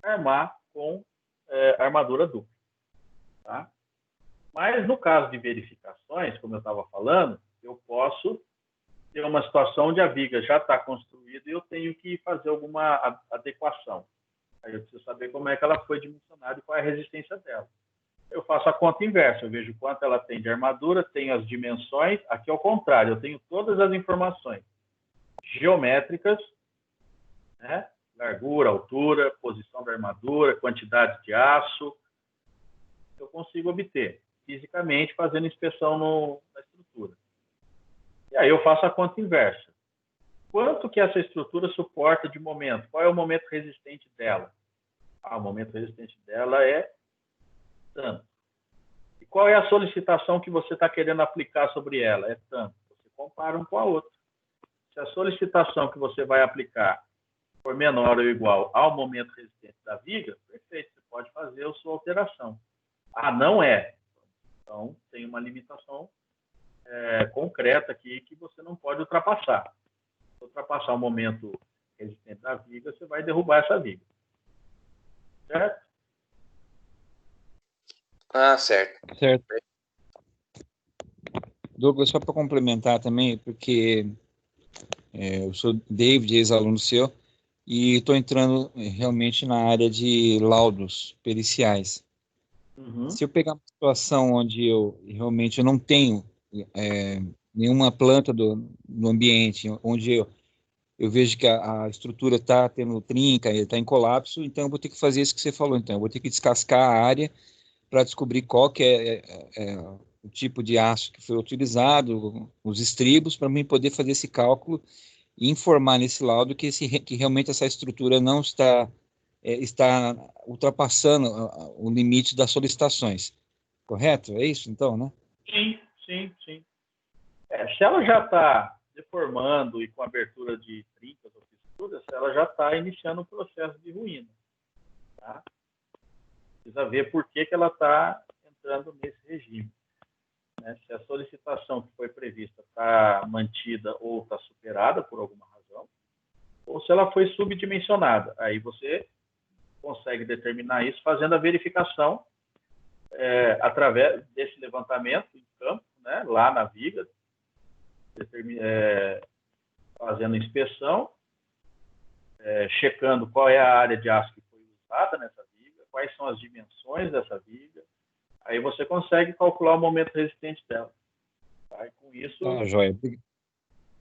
armar com armadura dupla. Tá? Mas no caso de verificações, como eu estava falando, eu posso ter uma situação onde a viga já está construída e eu tenho que fazer alguma adequação. Aí eu preciso saber como é que ela foi dimensionada e qual é a resistência dela. Eu faço a conta inversa, eu vejo quanto ela tem de armadura, tenho as dimensões, aqui ao contrário, eu tenho todas as informações geométricas, né? Largura, altura, posição da armadura, quantidade de aço, eu consigo obter fisicamente fazendo inspeção na estrutura. E aí eu faço a conta inversa. Quanto que essa estrutura suporta de momento? Qual é o momento resistente dela? O momento resistente dela é tanto. E qual é a solicitação que você está querendo aplicar sobre ela? É tanto. Você compara um com a outra. Se a solicitação que você vai aplicar for menor ou igual ao momento resistente da viga, perfeito, você pode fazer a sua alteração. Não é. Então, tem uma limitação concreta aqui que você não pode ultrapassar. Se ultrapassar o momento resistente da viga, você vai derrubar essa viga. Certo? Certo. Certo. Douglas, só para complementar também, porque eu sou David, ex-aluno seu, e estou entrando realmente na área de laudos periciais. Uhum. Se eu pegar uma situação onde eu realmente não tenho nenhuma planta no ambiente, onde eu vejo que a estrutura está tendo trinca, está em colapso, então eu vou ter que fazer isso que você falou. Então, eu vou ter que descascar a área para descobrir qual que é o tipo de aço que foi utilizado, os estribos, para mim poder fazer esse cálculo e informar nesse laudo que realmente essa estrutura não está ultrapassando o limite das solicitações. Correto? É isso, então, né? Sim. Se ela já está deformando e com abertura de trincas ou fissuras, ela já está iniciando um processo de ruína. Tá? Precisa ver por que ela está entrando nesse regime. Né? Se a solicitação que foi prevista está mantida ou está superada por alguma razão, ou se ela foi subdimensionada. Aí você consegue determinar isso fazendo a verificação através desse levantamento em campo, né? Lá na viga, fazendo inspeção, checando qual é a área de aço que foi usada nessa viga, quais são as dimensões dessa viga. Aí você consegue calcular o momento resistente dela. Tá? E com isso, joia.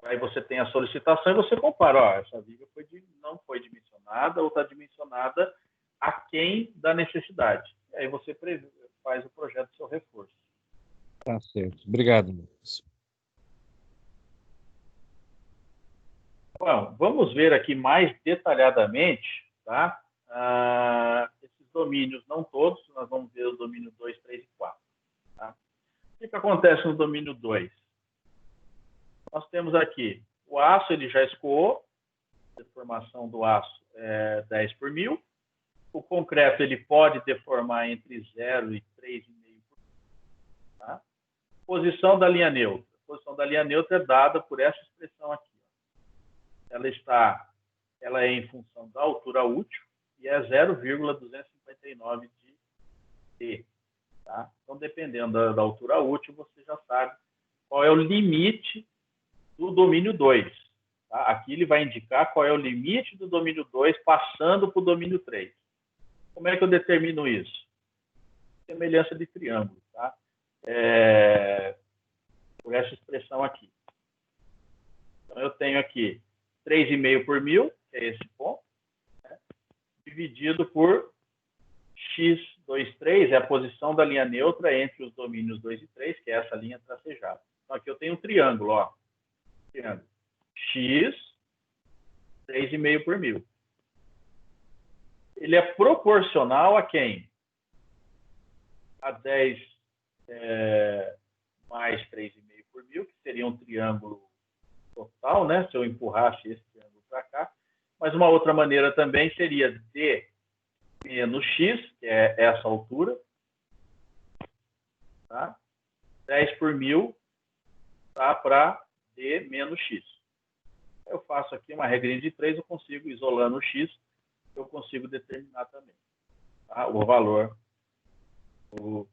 aí você tem a solicitação e você compara. Essa viga não foi dimensionada ou está dimensionada aquém da necessidade. E aí você faz o projeto do seu reforço. Tá certo. Obrigado, Lucas. Bom, vamos ver aqui mais detalhadamente, tá? Esses domínios, não todos, nós vamos ver o domínio 2, 3 e 4. Tá? O que acontece no domínio 2? Nós temos aqui, o aço ele já escoou, a deformação do aço é 10 por 1000. O concreto ele pode deformar entre 0 e 3,5 por 1000. Tá? Posição da linha neutra. A posição da linha neutra é dada por essa expressão aqui. Ela é em função da altura útil e é 0,259 de T. Tá? Então, dependendo da altura útil, você já sabe qual é o limite do domínio 2. Tá? Aqui ele vai indicar qual é o limite do domínio 2 passando para o domínio 3. Como é que eu determino isso? Semelhança de triângulo. Tá? Por essa expressão aqui. Então, eu tenho aqui 3,5 por 1000, que é esse ponto, né? Dividido por x23, é a posição da linha neutra entre os domínios 2 e 3, que é essa linha tracejada. Então, aqui eu tenho um triângulo, ó. Triângulo. X, 3,5 por 1000. Ele é proporcional a quem? A 10 mais 3,5 por 1000, que seria um triângulo total, né? Se eu empurrasse esse triângulo para cá. Mas uma outra maneira também seria D menos X, que é essa altura, tá? 10 por 1000 tá, para D menos X. Eu faço aqui uma regrinha de 3, eu consigo, isolando o X, eu consigo determinar também, tá? O valor do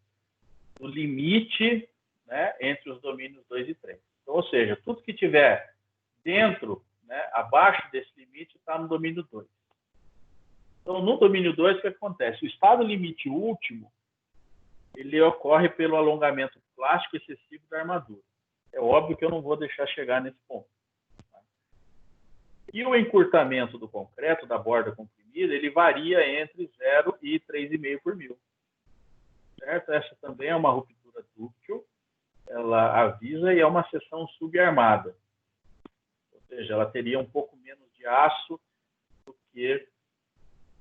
limite, né, entre os domínios 2 e 3. Então, ou seja, tudo que tiver dentro, né, abaixo desse limite, está no domínio 2. Então, no domínio 2, o que acontece? O estado limite último, ele ocorre pelo alongamento plástico excessivo da armadura. É óbvio que eu não vou deixar chegar nesse ponto. Tá? E o encurtamento do concreto, da borda comprimida, ele varia entre 0 e 3,5 por 1000. Certo? Essa também é uma ruptura dúctil, ela avisa e é uma seção subarmada. Ou seja, ela teria um pouco menos de aço do que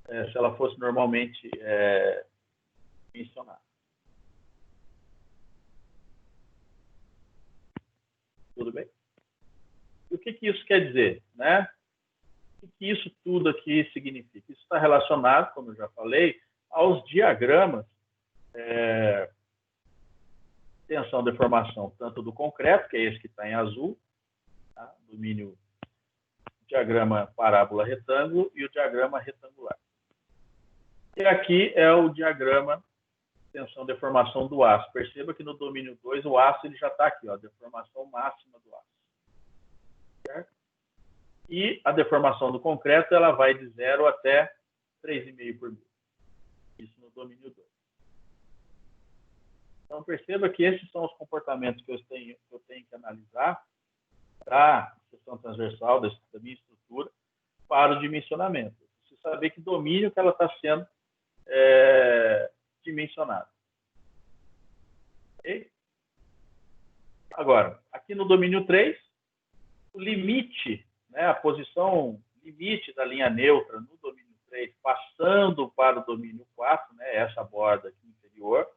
se ela fosse normalmente mencionada. Tudo bem? E o que isso quer dizer, né? O que isso tudo aqui significa? Isso está relacionado, como eu já falei, aos diagramas tensão de deformação, tanto do concreto, que é esse que está em azul, tá? Domínio, diagrama parábola retângulo e o diagrama retangular. E aqui é o diagrama tensão de deformação do aço. Perceba que no domínio 2 o aço ele já está aqui, ó, deformação máxima do aço. Certo? E a deformação do concreto ela vai de 0 até 3,5 por 1000. Isso no domínio 2. Então perceba que esses são os comportamentos que eu tenho que analisar para a seção transversal da minha estrutura para o dimensionamento. Você saber que domínio que ela está sendo dimensionada. Okay? Agora, aqui no domínio 3, o limite, né, a posição limite da linha neutra no domínio 3, passando para o domínio 4, né, essa borda aqui inferior,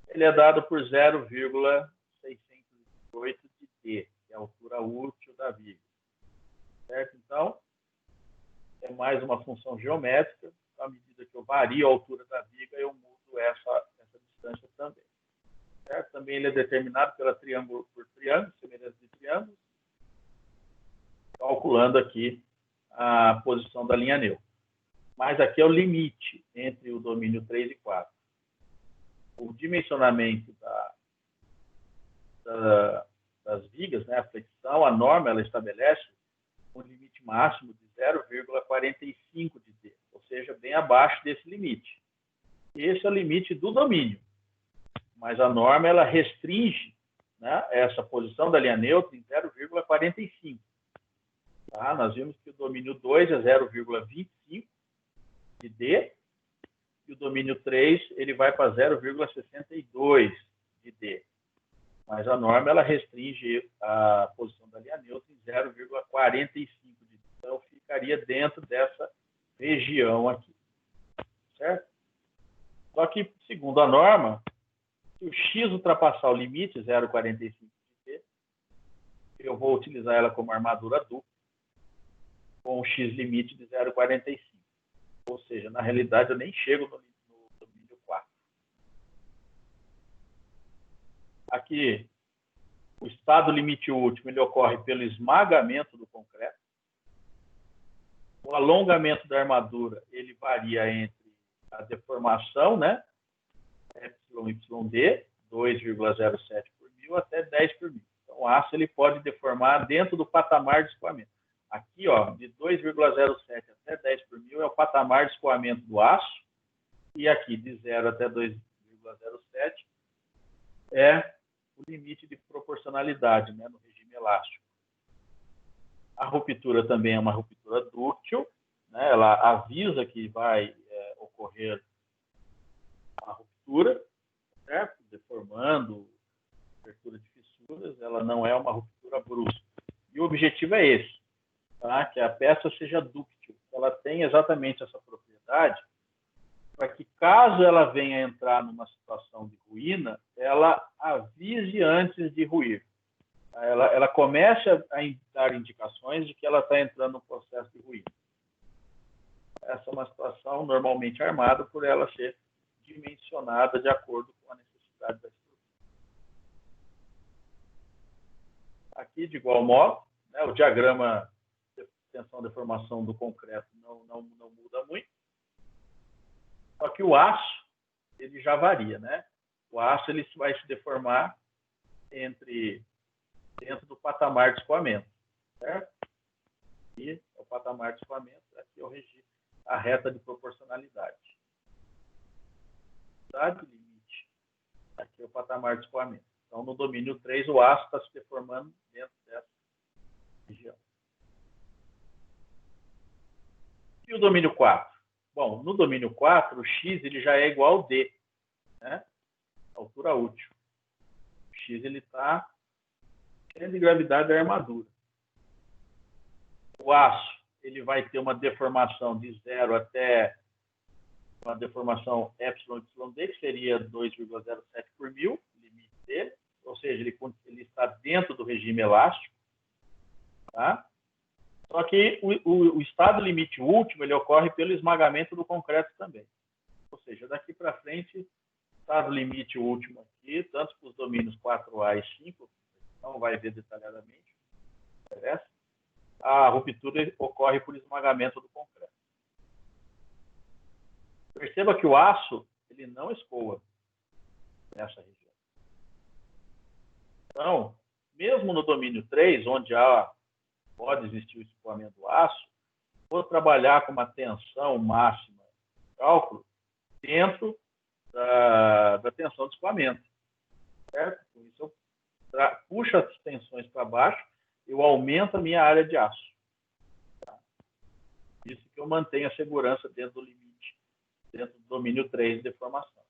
ele é dado por 0,608 de D, que é a altura útil da viga. Certo? Então, é mais uma função geométrica. À medida que eu vario a altura da viga, eu mudo essa distância também. Certo? Também ele é determinado pela triângulo por triângulo, semelhança de triângulos, calculando aqui a posição da linha neutra. Mas aqui é o limite entre o domínio 3 e 4. O dimensionamento das vigas, né, a flexão, a norma, ela estabelece um limite máximo de 0,45 de D, ou seja, bem abaixo desse limite. Esse é o limite do domínio, mas a norma ela restringe, né, essa posição da linha neutra em 0,45. Tá? Nós vimos que o domínio 2 é 0,25 de D, e o domínio 3 ele vai para 0,62 de D. Mas a norma ela restringe a posição da linha neutra em 0,45 de D. Então, ficaria dentro dessa região aqui. Certo? Só que, segundo a norma, se o X ultrapassar o limite 0,45 de D, eu vou utilizar ela como armadura dupla, com um X limite de 0,45. Ou seja, na realidade, eu nem chego no domínio 4. Aqui, o estado limite último ele ocorre pelo esmagamento do concreto. O alongamento da armadura ele varia entre a deformação, né, YYD, 2,07 por 1000 até 10 por 1000. Então, o aço ele pode deformar dentro do patamar de escoamento. Aqui, ó, de 2,07 até 10 por 1000 é o patamar de escoamento do aço. E aqui, de 0 até 2,07 é o limite de proporcionalidade, né, no regime elástico. A ruptura também é uma ruptura dúctil, né, ela avisa que vai ocorrer a ruptura, certo? Deformando, abertura de fissuras, ela não é uma ruptura brusca. E o objetivo é esse, tá? Que a peça seja dúctil, ela tem exatamente essa propriedade para que, caso ela venha a entrar numa situação de ruína, ela avise antes de ruir. Ela comece a dar indicações de que ela está entrando no processo de ruína. Essa é uma situação normalmente armada por ela ser dimensionada de acordo com a necessidade da estrutura. Aqui, de igual modo, né, o diagrama de tensão-deformação do concreto não muda muito. Só que o aço, ele já varia, né? O aço ele vai se deformar dentro do patamar de escoamento, certo? Aqui é o patamar de escoamento, aqui é o registro, a reta de proporcionalidade. Limite. Aqui é o patamar de escoamento. Então, no domínio 3, o aço está se deformando dentro dessa região. E o domínio 4? Bom, no domínio 4, o x ele já é igual ao d, né? Altura útil. O x ele está de gravidade da armadura. O aço ele vai ter uma deformação de 0 até uma deformação εyd, que seria 2,07 por mil, limite dele, ou seja, ele está dentro do regime elástico, tá? Só que o estado limite último ele ocorre pelo esmagamento do concreto também. Ou seja, daqui para frente, estado limite último aqui, tanto para os domínios 4A e 5, não vai ver detalhadamente, interessa, a ruptura ocorre por esmagamento do concreto. Perceba que o aço ele não escoa nessa região. Então, mesmo no domínio 3, onde pode existir o escoamento do aço, vou trabalhar com uma tensão máxima de cálculo dentro da tensão de escoamento. Certo? Com isso, eu puxo as tensões para baixo, eu aumento a minha área de aço. Tá? Isso que eu mantenho a segurança dentro do limite, dentro do domínio 3 de deformação.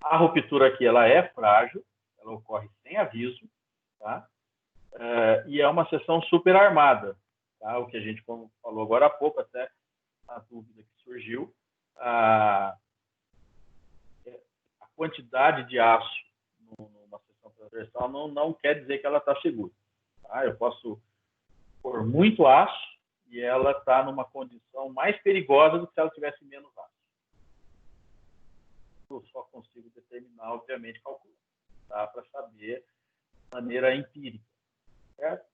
A ruptura aqui ela é frágil, ela ocorre sem aviso, tá? E é uma seção super armada, tá? O que a gente falou agora há pouco, até a dúvida que surgiu, a quantidade de aço numa seção transversal não quer dizer que ela está segura. Tá? Eu posso pôr muito aço e ela está numa condição mais perigosa do que se ela tivesse menos aço. Eu só consigo determinar, obviamente, calculando, tá? Para saber de maneira empírica. Certo?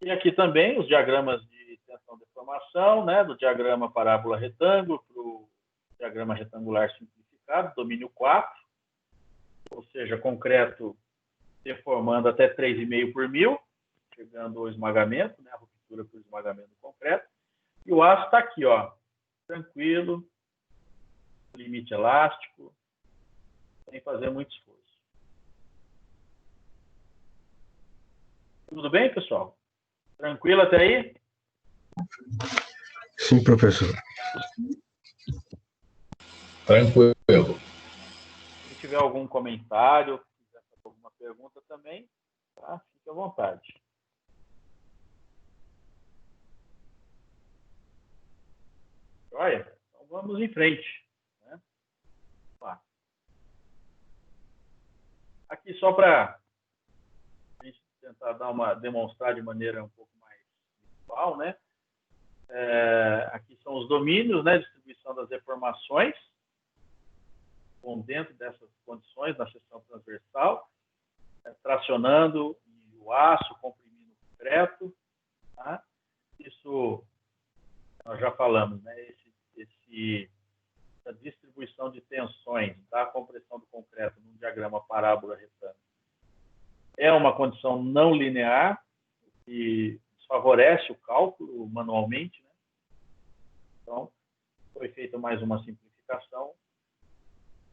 E aqui também os diagramas de tensão-deformação, né? Do diagrama parábola-retângulo para o diagrama retangular simplificado, domínio 4, ou seja, concreto deformando até 3,5 por mil, chegando ao esmagamento, né? A ruptura por esmagamento do concreto. E o aço está aqui, ó, tranquilo, limite elástico, sem fazer muito esforço. Tudo bem, pessoal? Tranquilo até aí? Sim, professor. Tranquilo. Se tiver algum comentário, quiser fazer alguma pergunta também, tá? Fique à vontade. Olha, então vamos em frente. Né? Lá. Aqui só para a gente tentar demonstrar de maneira um pouco mais visual, né? Aqui são os domínios, né? Distribuição das deformações, com dentro dessas condições, na seção transversal, tracionando o aço, comprimindo o concreto. Tá? Isso nós já falamos, né? Essa distribuição de tensões da compressão do concreto num diagrama parábola-retângulo é uma condição não linear, que desfavorece o cálculo manualmente, né? Então, foi feita mais uma simplificação,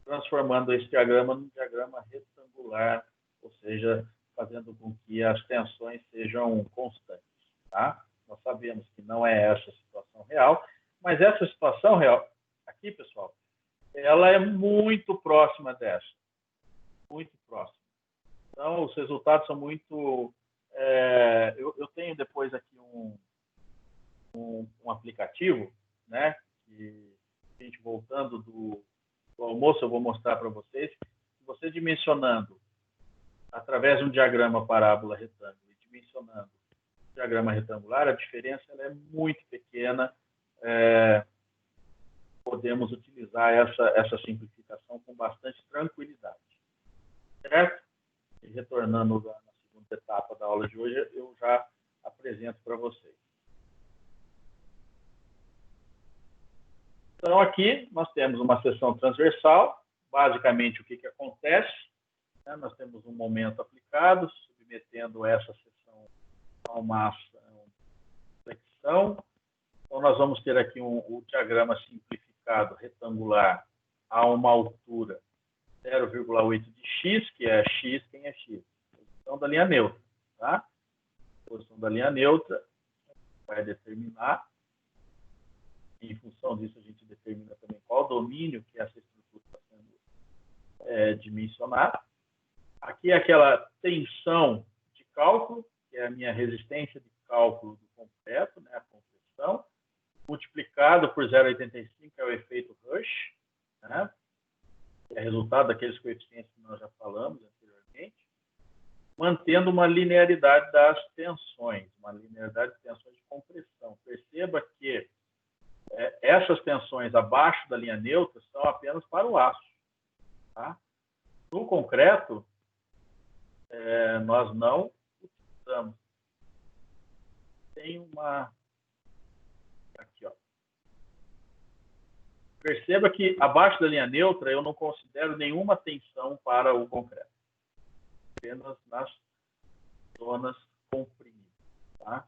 transformando esse diagrama num diagrama retangular, ou seja, fazendo com que as tensões sejam constantes. Tá? Nós sabemos que não é essa a situação real, mas essa situação real, aqui, pessoal, ela é muito próxima dessa. Muito próxima. Então, os resultados são muito... eu tenho depois aqui um aplicativo, né? Que, a gente voltando do almoço, eu vou mostrar para vocês. Você dimensionando através de um diagrama parábola retângulo e dimensionando o diagrama retangular, a diferença ela é muito pequena. Podemos utilizar essa simplificação com bastante tranquilidade. Certo? E retornando na segunda etapa da aula de hoje, eu já apresento para vocês. Então, aqui nós temos uma seção transversal. Basicamente, o que acontece? Nós temos um momento aplicado, submetendo essa seção a uma flexão. Então, nós vamos ter aqui o diagrama simplificado retangular a uma altura 0,8 de x, que é x, quem é x? Posição da linha neutra. Tá? Posição da linha neutra vai determinar. Em função disso, a gente determina também qual domínio que essa estrutura está sendo dimensionada. Aqui é aquela tensão de cálculo, que é a minha resistência de cálculo do concreto, né, a compressão, multiplicado por 0,85, que é o efeito Rush, né, que é resultado daqueles coeficientes que nós já falamos anteriormente, mantendo uma linearidade das tensões, uma linearidade de tensões de compressão. Perceba que essas tensões abaixo da linha neutra são apenas para o aço. Tá? No concreto, nós não utilizamos. Tem uma... Aqui, ó. Perceba que abaixo da linha neutra eu não considero nenhuma tensão para o concreto. Apenas nas zonas comprimidas. Tá?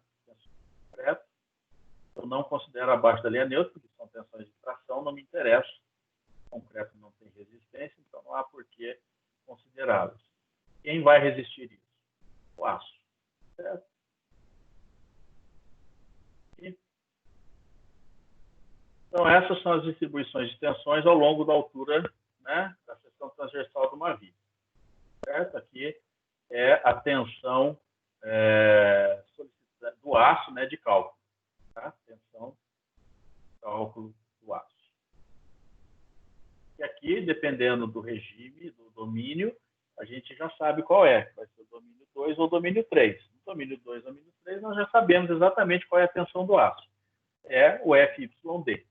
Concreto, eu não considero abaixo da linha neutra, porque são tensões de tração, não me interessa. O concreto não tem resistência, então não há por que considerá-las. Quem vai resistir isso? O aço. Certo? Então, essas são as distribuições de tensões ao longo da altura, né, da seção transversal de uma viga. Certo? Aqui é a tensão do aço, né, de cálculo. Tá? Tensão de cálculo do aço. E aqui, dependendo do regime, do domínio, a gente já sabe qual é. Vai ser o domínio 2 ou o domínio 3. No domínio 2 ou domínio 3, nós já sabemos exatamente qual é a tensão do aço. É o FYD.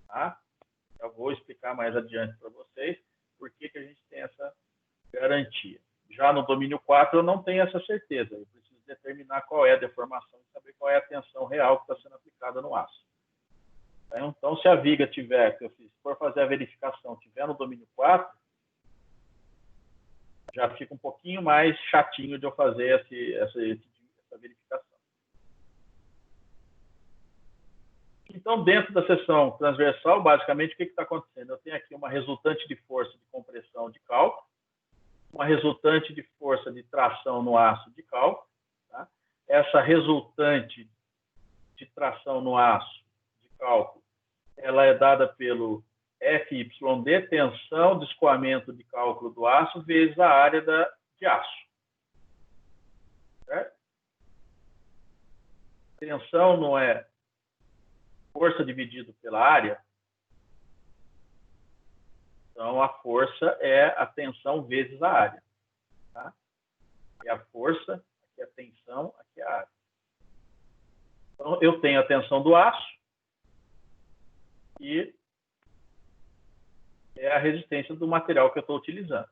Tá? Eu vou explicar mais adiante para vocês por que a gente tem essa garantia. Já no domínio 4, eu não tenho essa certeza. Eu preciso determinar qual é a deformação e saber qual é a tensão real que está sendo aplicada no aço. Então, se a viga tiver, se for fazer a verificação, tiver no domínio 4, já fica um pouquinho mais chatinho de eu fazer essa verificação. Então, dentro da seção transversal, basicamente, o que está acontecendo? Eu tenho aqui uma resultante de força de compressão de cálculo, uma resultante de força de tração no aço de cálculo. Tá? Essa resultante de tração no aço de cálculo, ela é dada pelo FYD, tensão de escoamento de cálculo do aço, vezes a área de aço. Certo? Tensão não é força dividido pela área. Então, a força é a tensão vezes a área. Tá? Aqui é a força, aqui é a tensão, aqui é a área. Então, eu tenho a tensão do aço e é a resistência do material que eu estou utilizando.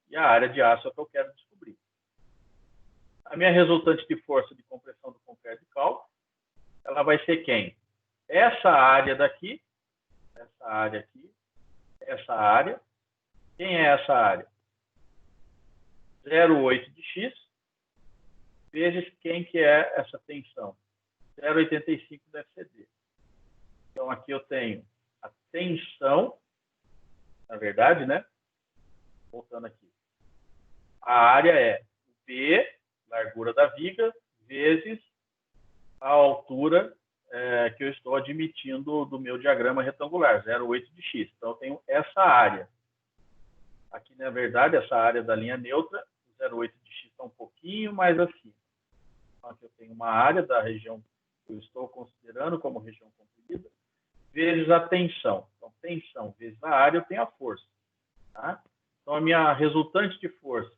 E a área de aço é o que eu quero descobrir. A minha resultante de força de compressão do concreto de cálculo, ela vai ser quem? Essa área daqui, essa área aqui, essa área. Quem é essa área? 0,8 de x, vezes quem que é essa tensão? 0,85 da FCD. Então, aqui eu tenho a tensão, na verdade, né? Voltando aqui. A área é B, largura da viga, vezes a altura que eu estou admitindo do meu diagrama retangular, 0,8 de x. Então, eu tenho essa área. Aqui, na verdade, essa área da linha neutra, 0,8 de x está um pouquinho mais acima. Então, aqui eu tenho uma área da região eu estou considerando como região comprimida, vezes a tensão. Então, tensão vezes a área, eu tenho a força. Tá? Então, a minha resultante de força,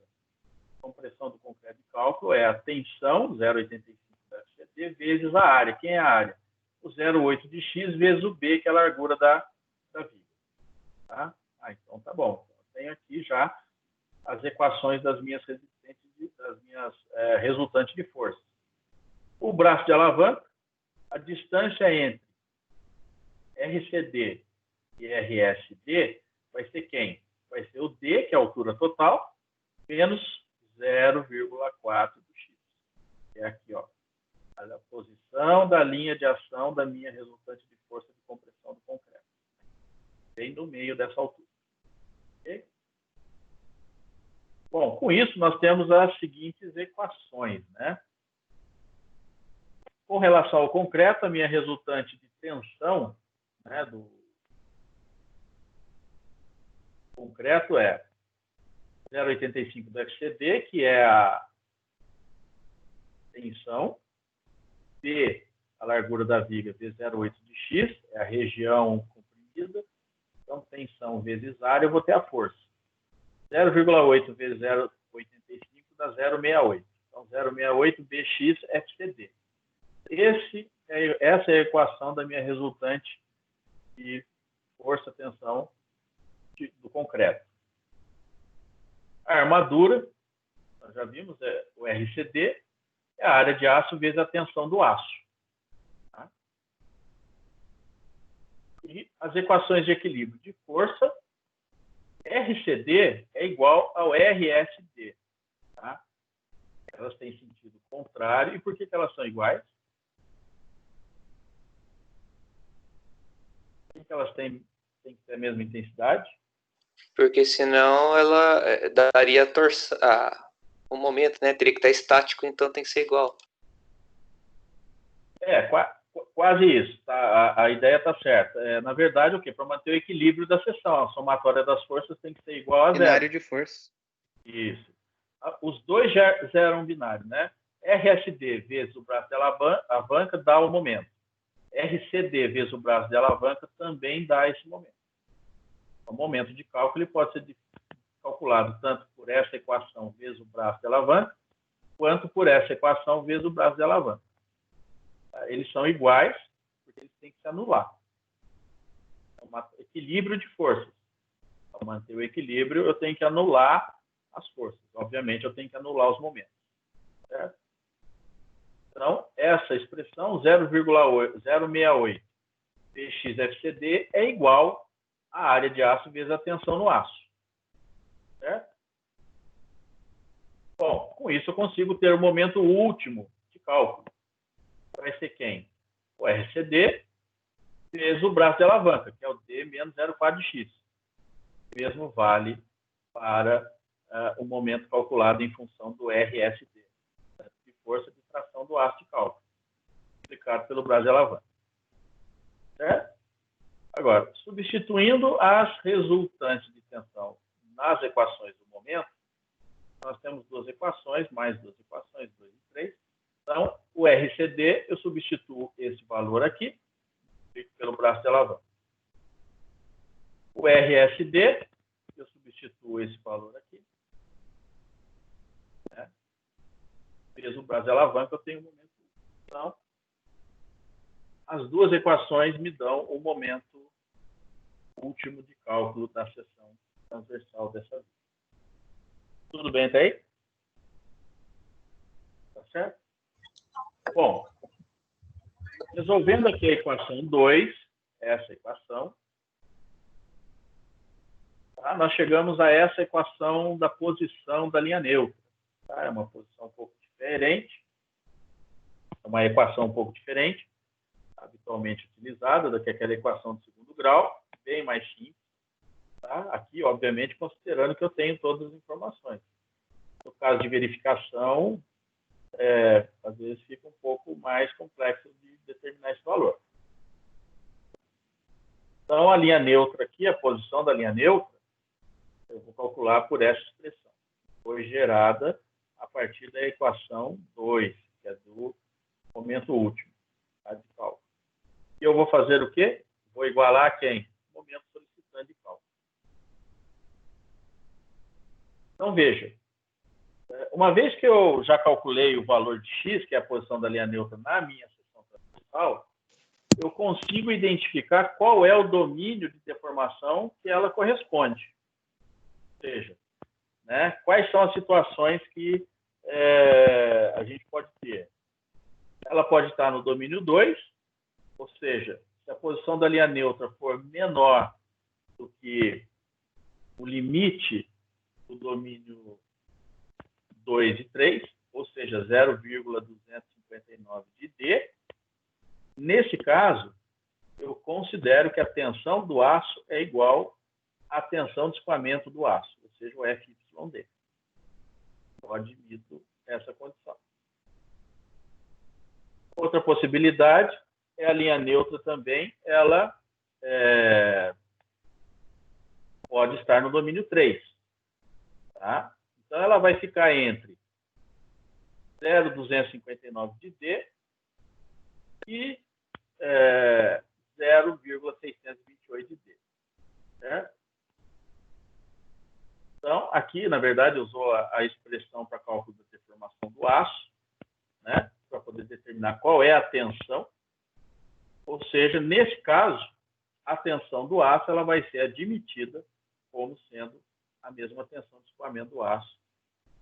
compressão do concreto de cálculo, é a tensão, 0,85 da FCD, vezes a área. Quem é a área? O 0,8 de x vezes o B, que é a largura da viga. Tá? Então tá bom. Eu tenho aqui já as equações das minhas resistências, das minhas resultantes de força. O braço de alavanca, a distância entre RCD e RSD vai ser quem? Vai ser o D, que é a altura total, menos 0,4 do x. É aqui, ó, a posição da linha de ação da minha resultante de força de compressão do concreto. Bem no meio dessa altura. Okay? Bom, com isso, nós temos as seguintes equações, né? Com relação ao concreto, a minha resultante de tensão, né, do concreto é 0,85 do FCD, que é a tensão, B, a largura da viga, vezes 0,8 de x, é a região comprimida. Então, tensão vezes área, eu vou ter a força. 0,8 vezes 0,85 dá 0,68. Então, 0,68 BX FCD. Essa é a equação da minha resultante de força-tensão do concreto. A armadura, nós já vimos, o RCD, é a área de aço vezes a tensão do aço. Tá? E as equações de equilíbrio de força, RCD é igual ao RSD. Tá? Elas têm sentido contrário. E por que elas são iguais? Por que elas têm que ter a mesma intensidade? Porque senão ela daria torção. O momento, né? Teria que estar estático, então tem que ser igual. Quase isso. Tá? A ideia está certa. Na verdade, o quê? Para manter o equilíbrio da seção. A somatória das forças tem que ser igual a zero. Binário de força. Isso. Os dois geram binário, né? RSD vezes o braço de alavanca dá o momento. RCD vezes o braço de alavanca também dá esse momento. O momento de cálculo ele pode ser calculado tanto por essa equação vezes o braço de alavanca, quanto por essa equação vezes o braço de alavanca. Eles são iguais, porque eles têm que se anular. É um equilíbrio de forças. Para manter o equilíbrio, eu tenho que anular as forças. Obviamente, eu tenho que anular os momentos. Certo? Então, essa expressão 0,68 PXFCD é igual à área de aço vezes a tensão no aço. Certo? Bom, com isso eu consigo ter o momento último de cálculo. Vai ser quem? O RCD vezes o braço de alavanca, que é o D menos 0,4 de x. O mesmo vale para o momento calculado em função do RSD, de força de tração do aço de cálculo, multiplicado pelo braço de alavanca. Certo? Agora, substituindo as resultantes de tensão nas equações do momento, nós temos duas equações, mais duas equações, 2 e 3. Então, o RCD, eu substituo esse valor aqui, pelo braço de alavanca. O RSD, eu substituo esse valor aqui. Né? Vezes o braço de alavanca, eu tenho um momento. Então, as duas equações me dão o momento último de cálculo da seção transversal dessa via. Tudo bem até aí? Tá certo? Bom, resolvendo aqui a equação 2, essa equação, tá? Nós chegamos a essa equação da posição da linha neutra. Tá? É uma posição um pouco diferente, é uma equação um pouco diferente, habitualmente utilizada do que aquela equação de segundo grau, bem mais simples. Tá? Aqui, obviamente, considerando que eu tenho todas as informações. No caso de verificação, às vezes fica um pouco mais complexo de determinar esse valor. Então, a linha neutra aqui, a posição da linha neutra, eu vou calcular por essa expressão. Foi gerada a partir da equação 2, que é do momento último. solicitante de cálculo. E eu vou fazer o quê? Vou igualar quem? O momento solicitante de cálculo. Então, veja. Uma vez que eu já calculei o valor de x, que é a posição da linha neutra na minha seção transversal, eu consigo identificar qual é o domínio de deformação que ela corresponde. Ou seja, né, quais são as situações que a gente pode ter. Ela pode estar no domínio 2, ou seja, se a posição da linha neutra for menor do que o limite do domínio 2 e 3, ou seja, 0,259 de D. Nesse caso, eu considero que a tensão do aço é igual à tensão de escoamento do aço, ou seja, o FYD. Eu admito essa condição. Outra possibilidade é a linha neutra também, ela pode estar no domínio 3. Tá? Então, ela vai ficar entre 0,259 de D e 0,628 de D. Certo? Então, aqui, na verdade, eu usou a expressão para cálculo da deformação do aço, né, para poder determinar qual é a tensão. Ou seja, nesse caso, a tensão do aço ela vai ser admitida como sendo a mesma tensão de escoamento do aço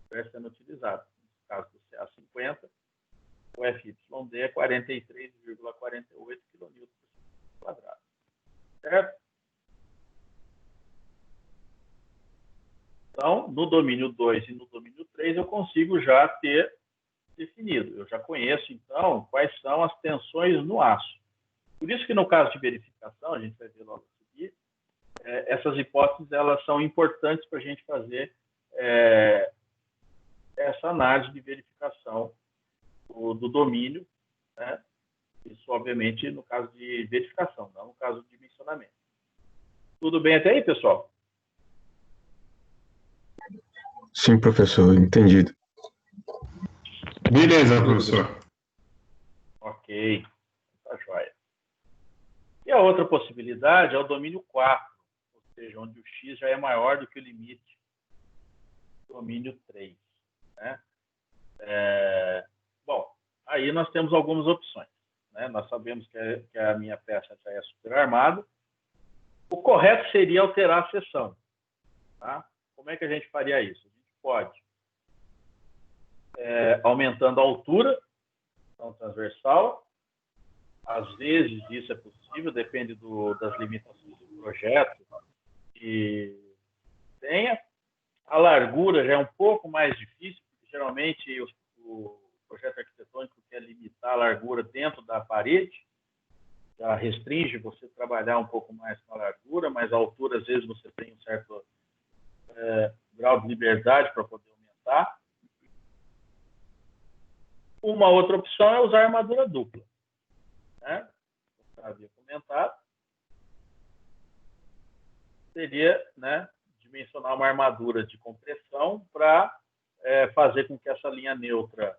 que vai sendo utilizada. No caso do CA50, o FYD é 43,48 kN/s². Certo? Então, no domínio 2 e no domínio 3, eu consigo já ter definido. Eu já conheço, então, quais são as tensões no aço. Por isso que, no caso de verificação, a gente vai ver logo a seguir, essas hipóteses elas são importantes para a gente fazer essa análise de verificação do domínio, né? Isso, obviamente, no caso de verificação, não no caso de dimensionamento. Tudo bem até aí, pessoal? Sim, professor, entendido. Beleza, professor. Ok, tá joia. E a outra possibilidade é o domínio 4, ou seja, onde o x já é maior do que o limite do domínio 3. Né? Bom, aí nós temos algumas opções. Né? Nós sabemos que a minha peça já é superarmada. O correto seria alterar a seção. Tá? Como é que a gente faria isso? A gente pode, aumentando a altura, então transversal. Às vezes isso é possível, depende das limitações do projeto que tenha. A largura já é um pouco mais difícil, porque geralmente o projeto arquitetônico quer limitar a largura dentro da parede, já restringe você trabalhar um pouco mais com a largura, mas a altura, às vezes, você tem um certo grau de liberdade para poder aumentar. Uma outra opção é usar armadura dupla. Né? Eu havia comentado. Seria, né, dimensionar uma armadura de compressão para fazer com que essa linha neutra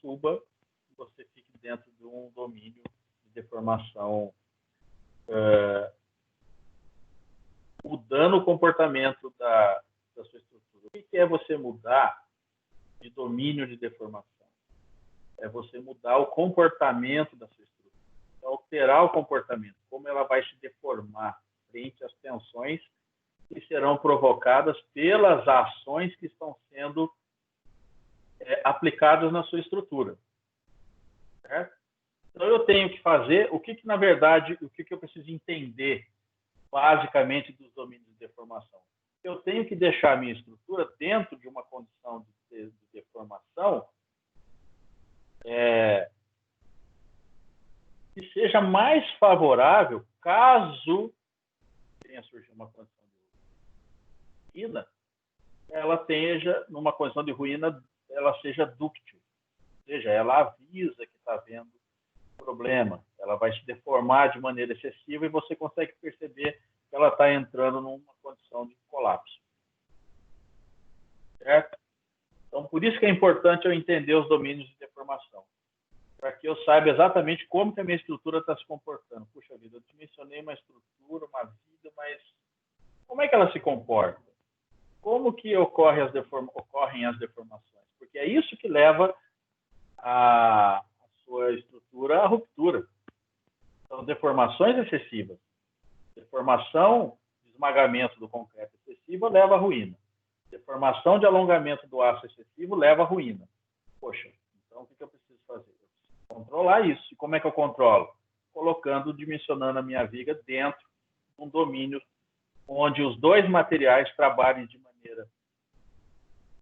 suba e você fique dentro de um domínio de deformação, mudando o comportamento da sua estrutura. O que é você mudar de domínio de deformação? É você mudar o comportamento da sua estrutura, alterar o comportamento, como ela vai se deformar frente às tensões que serão provocadas pelas ações que estão sendo aplicadas na sua estrutura. Certo? Então, eu tenho que fazer, na verdade, o que eu preciso entender, basicamente, dos domínios de deformação? Eu tenho que deixar a minha estrutura dentro de uma condição de deformação que seja mais favorável caso tenha surgido uma condição de ruína, ela esteja numa condição de ruína, ela seja dúctil, ou seja, ela avisa que está havendo problema, ela vai se deformar de maneira excessiva e você consegue perceber que ela está entrando numa condição de colapso. Certo? Então, por isso que é importante eu entender os domínios de deformação. para que eu saiba exatamente como que a minha estrutura está se comportando. Puxa vida, eu dimensionei uma estrutura, uma vida, mas como é que ela se comporta? Como que ocorrem as deformações? Porque é isso que leva a sua estrutura à ruptura. São deformações excessivas. Deformação de esmagamento do concreto excessivo leva à ruína. Deformação de alongamento do aço excessivo leva à ruína. Poxa, então o que eu preciso fazer? Eu preciso controlar isso. E como é que eu controlo? Dimensionando a minha viga dentro de um domínio onde os dois materiais trabalhem de maneira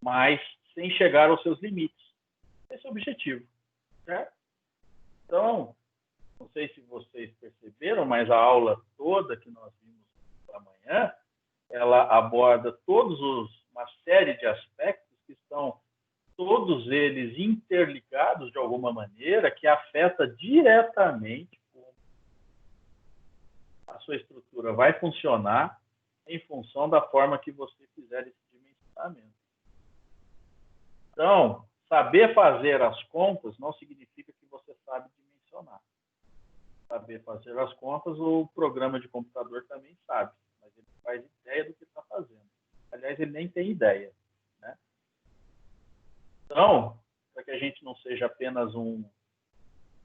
mais sem chegar aos seus limites. Esse é o objetivo. Certo? Então, não sei se vocês perceberam, mas a aula toda que nós vimos amanhã, ela aborda uma série de aspectos que estão todos eles interligados de alguma maneira, que afeta diretamente como a sua estrutura vai funcionar em função da forma que você fizer esse dimensionamento. Então, saber fazer as contas não significa que você sabe dimensionar. Saber fazer as contas, o programa de computador também sabe, mas ele faz ideia do que está fazendo. Aliás, ele nem tem ideia. Né? Então, para que a gente não seja apenas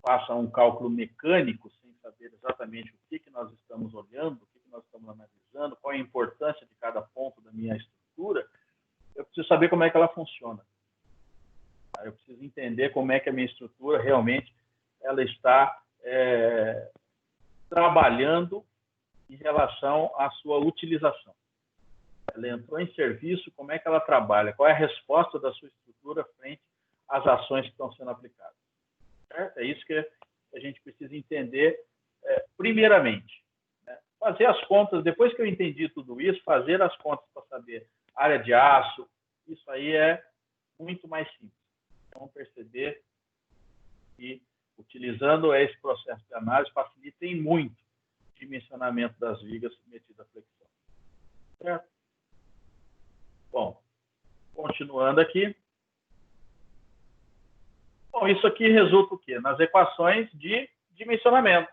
faça um cálculo mecânico, sem saber exatamente o que nós estamos olhando, o que nós estamos analisando, qual é a importância de cada ponto da minha estrutura, eu preciso saber como é que ela funciona. Eu preciso entender como é que a minha estrutura realmente ela está trabalhando em relação à sua utilização. Ela entrou em serviço, como é que ela trabalha? Qual é a resposta da sua estrutura frente às ações que estão sendo aplicadas? Certo? É isso que a gente precisa entender primeiramente. Né? Fazer as contas, depois que eu entendi tudo isso, fazer as contas para saber área de aço, isso aí é muito mais simples. Vamos perceber que, utilizando esse processo de análise, facilita em muito o dimensionamento das vigas submetidas à flexão. Certo? Bom, continuando aqui. Bom, isso aqui resulta o quê? Nas equações de dimensionamento.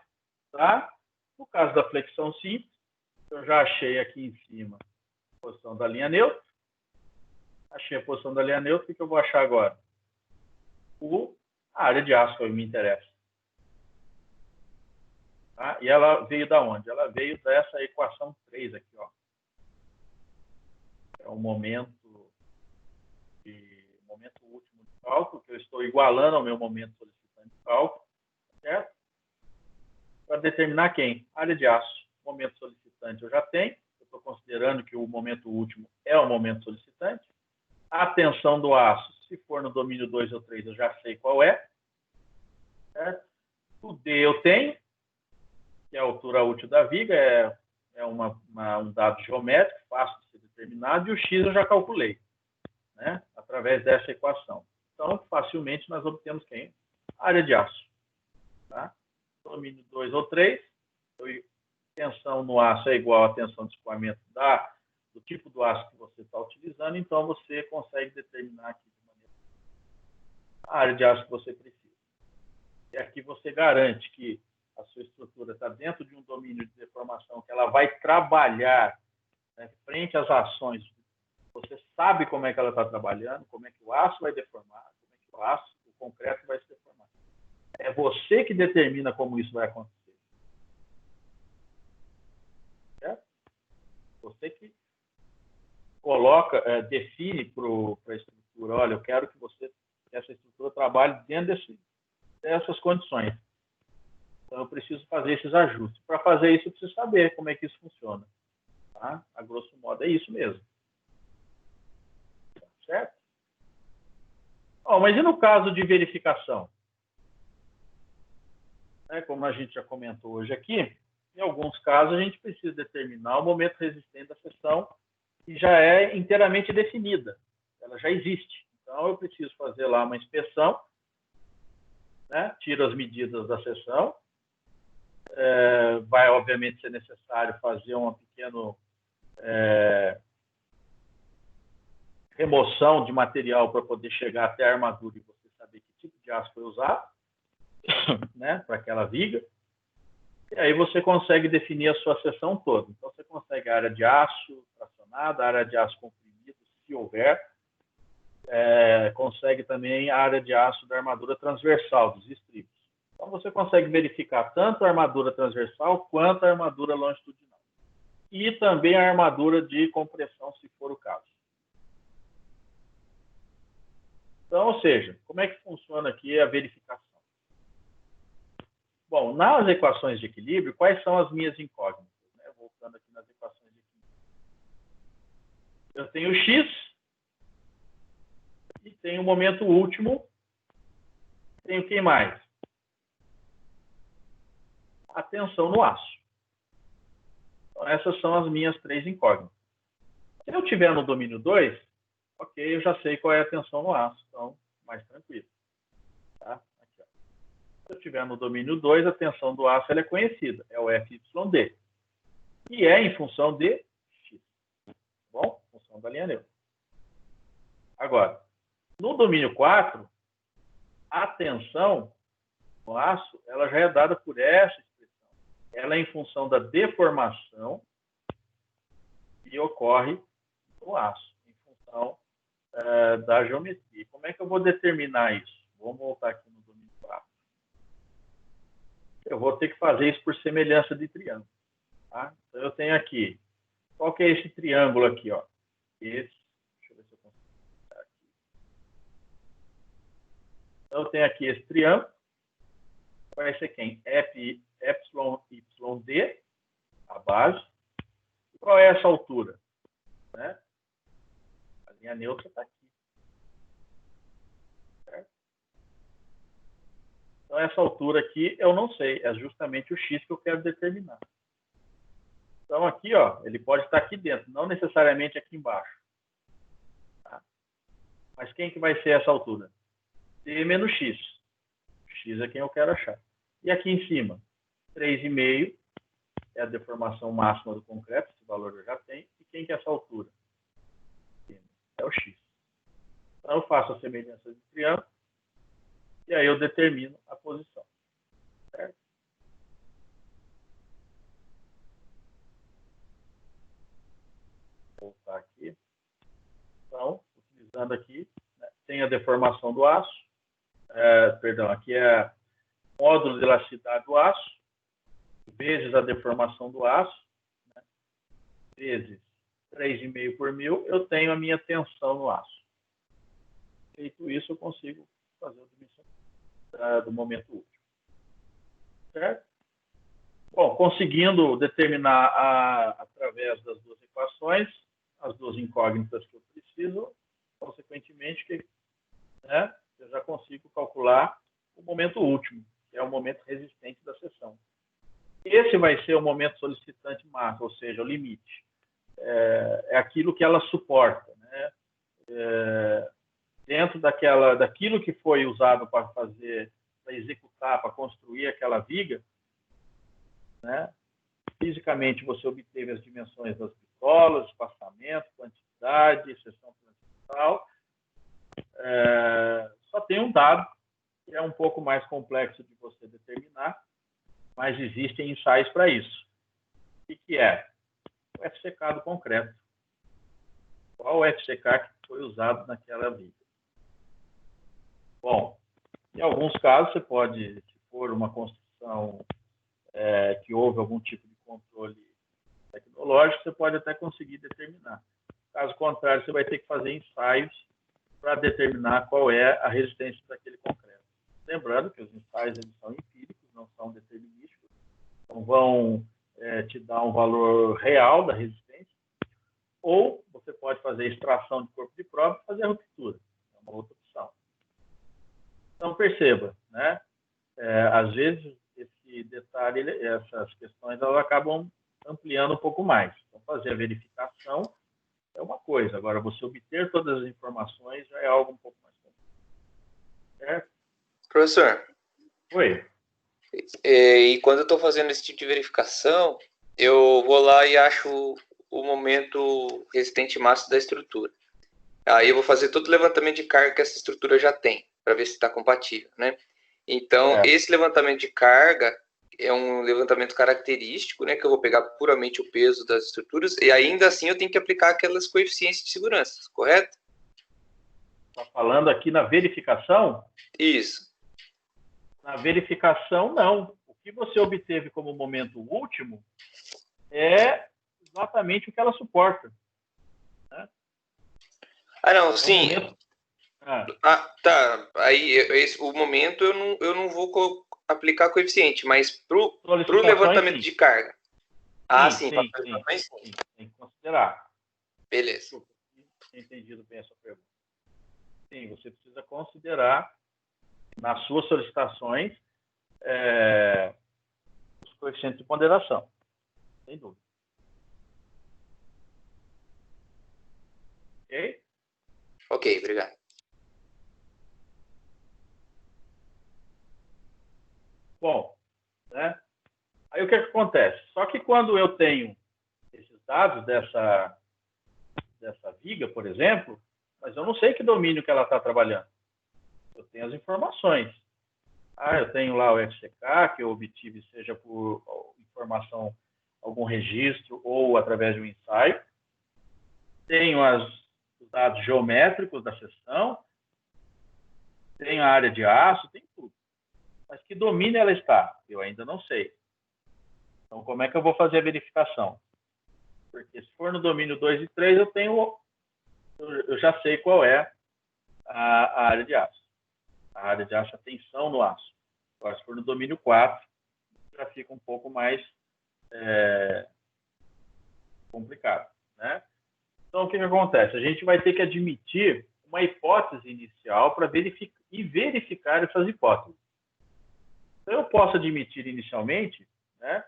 Tá? No caso da flexão simples, eu já achei aqui em cima a posição da linha neutra. Achei a posição da linha neutra, o que eu vou achar agora? A área de aço que me interessa. Tá? E ela veio da onde? Ela veio dessa equação 3 aqui. Ó. É o momento último de cálculo, que eu estou igualando ao meu momento solicitante de cálculo, certo? Para determinar quem? Área de aço. Momento solicitante eu já tenho, eu estou considerando que o momento último é o momento solicitante. A tensão do aço, se for no domínio 2 ou 3, eu já sei qual é. Certo? O D eu tenho, que é a altura útil da viga, é um dado geométrico, fácil de ser determinado, e o X eu já calculei, né? Através dessa equação. Então, facilmente nós obtemos quem? A área de aço. Tá? Domínio 2 ou 3, tensão no aço é igual à tensão de escoamento do tipo do aço que você está utilizando, então você consegue determinar aqui de maneira a área de aço que você precisa. E aqui você garante que a sua estrutura está dentro de um domínio de deformação que ela vai trabalhar, né, frente às ações. Você sabe como é que ela está trabalhando, como é que o aço vai deformar, como é que o concreto vai se deformar. É você que determina como isso vai acontecer. Certo? Você que define para a estrutura, olha, eu quero que essa estrutura trabalhe dentro dessas condições. Então, eu preciso fazer esses ajustes. Para fazer isso, eu preciso saber como é que isso funciona. Tá? A grosso modo, é isso mesmo. Certo? Bom, mas e no caso de verificação? Como a gente já comentou hoje aqui, em alguns casos a gente precisa determinar o momento resistente da seção que já é inteiramente definida. Ela já existe. Então, eu preciso fazer lá uma inspeção, né? Tiro as medidas da seção. Vai, obviamente, ser necessário fazer uma pequena remoção de material para poder chegar até a armadura e você saber que tipo de aço foi usado. né, para aquela viga, e aí você consegue definir a sua seção toda. Então, você consegue a área de aço tracionada, a área de aço comprimido, se houver, consegue também a área de aço da armadura transversal, dos estribos. Então, você consegue verificar tanto a armadura transversal quanto a armadura longitudinal. E também a armadura de compressão, se for o caso. Então, ou seja, como é que funciona aqui a verificação? Bom, nas equações de equilíbrio, quais são as minhas incógnitas? Né? Voltando aqui nas equações de equilíbrio. Eu tenho x e tenho o momento último. Tenho quem mais? A tensão no aço. Então, essas são as minhas 3 incógnitas. Se eu tiver no domínio 2, ok, eu já sei qual é a tensão no aço. Então, mais tranquilo. Tá? Aqui, ó. Se eu tiver no domínio 2, a tensão do aço ela é conhecida. É o FYD. E é em função de x. Bom? Função da linha neutra. Agora, no domínio 4, a tensão no aço ela já é dada por essa expressão. Ela é em função da deformação que ocorre no aço, em função da geometria. Como é que eu vou determinar isso? Vamos voltar aqui no domínio 4. Eu vou ter que fazer isso por semelhança de triângulo. Tá? Então, eu tenho aqui, qual que é esse triângulo aqui? Ó? Esse, deixa eu ver se eu consigo pegar aqui. Então, eu tenho aqui esse triângulo, vai ser quem? FYD, a base. Qual é essa altura? Né? A linha neutra está aqui. Certo? Então, essa altura aqui eu não sei, é justamente o x que eu quero determinar. Então, aqui, ó, ele pode estar aqui dentro, não necessariamente aqui embaixo. Tá? Mas quem que vai ser essa altura? D menos x. X é quem eu quero achar. E aqui em cima, 3,5 é a deformação máxima do concreto, esse valor eu já tenho. E quem que é essa altura? É o x. Então, eu faço a semelhança de triângulo e aí eu determino a posição. Certo? Vou voltar aqui. Então, utilizando aqui, né, tem a deformação do aço. Perdão, aqui é o módulo de elasticidade do aço, vezes a deformação do aço, né, vezes 3,5 por 1000, eu tenho a minha tensão no aço. Feito isso, eu consigo fazer a dimensionamento do momento útil. Certo? Bom, conseguindo determinar através das duas equações, as duas incógnitas que eu preciso, consequentemente, né, eu já consigo calcular o momento último, que é o momento resistente da seção. Esse vai ser o momento solicitante máximo, ou seja, o limite. É aquilo que ela suporta, né? Dentro daquilo que foi usado para executar, para construir aquela viga, né? Fisicamente você obteve as dimensões das bitolas, espaçamento, quantidade, seção transversal. Só tem um dado que é um pouco mais complexo de você determinar, mas existem ensaios para isso. O que é? O FCK do concreto. Qual o FCK que foi usado naquela viga? Bom, em alguns casos você pode, se for uma construção que houve algum tipo de controle tecnológico, você pode até conseguir determinar. Caso contrário, você vai ter que fazer ensaios para determinar qual é a resistência daquele concreto. Lembrando que os ensaios eles são empíricos, não são determinísticos, não vão te dar um valor real da resistência, ou você pode fazer extração de corpo de prova e fazer a ruptura. É uma outra opção. Então, perceba, né? Às vezes, esse detalhe, essas questões, elas acabam ampliando um pouco mais. Então, fazer a verificação é uma coisa. Agora, você obter todas as informações já é algo um pouco mais complexo. Certo? Professor. Oi. E quando eu estou fazendo esse tipo de verificação, eu vou lá e acho o momento resistente máximo da estrutura. Aí eu vou fazer todo o levantamento de carga que essa estrutura já tem, para ver se está compatível, né? Então, esse levantamento de carga é um levantamento característico, né, que eu vou pegar puramente o peso das estruturas, e ainda assim eu tenho que aplicar aquelas coeficientes de segurança, correto? Está falando aqui na verificação? Isso. Na verificação, não. O que você obteve como momento último é exatamente o que ela suporta. Né? Não, sim. Momento... Tá. Aí, o momento eu não vou aplicar coeficiente, mas para o levantamento de carga. Sim. Sim. Tem que considerar. Beleza. Tinha entendido bem essa pergunta. Sim, você precisa considerar nas suas solicitações os coeficientes de ponderação. Sem dúvida. Ok? Ok, obrigado. Bom, né? Aí o que acontece? Só que quando eu tenho esses dados dessa viga, por exemplo, mas eu não sei que domínio que ela está trabalhando. Eu tenho as informações. Eu tenho lá o FCK, que eu obtive, seja por informação, algum registro ou através de um ensaio. Tenho os dados geométricos da seção. Tenho a área de aço, tem tudo. Mas que domínio ela está? Eu ainda não sei. Então, como é que eu vou fazer a verificação? Porque se for no domínio 2 e 3, eu já sei qual é a área de aço. A área de aço, a tensão no aço. Agora, se for no domínio 4, já fica um pouco mais complicado, né? Então, o que acontece? A gente vai ter que admitir uma hipótese inicial para verificar essas hipóteses. Então, eu posso admitir inicialmente, né,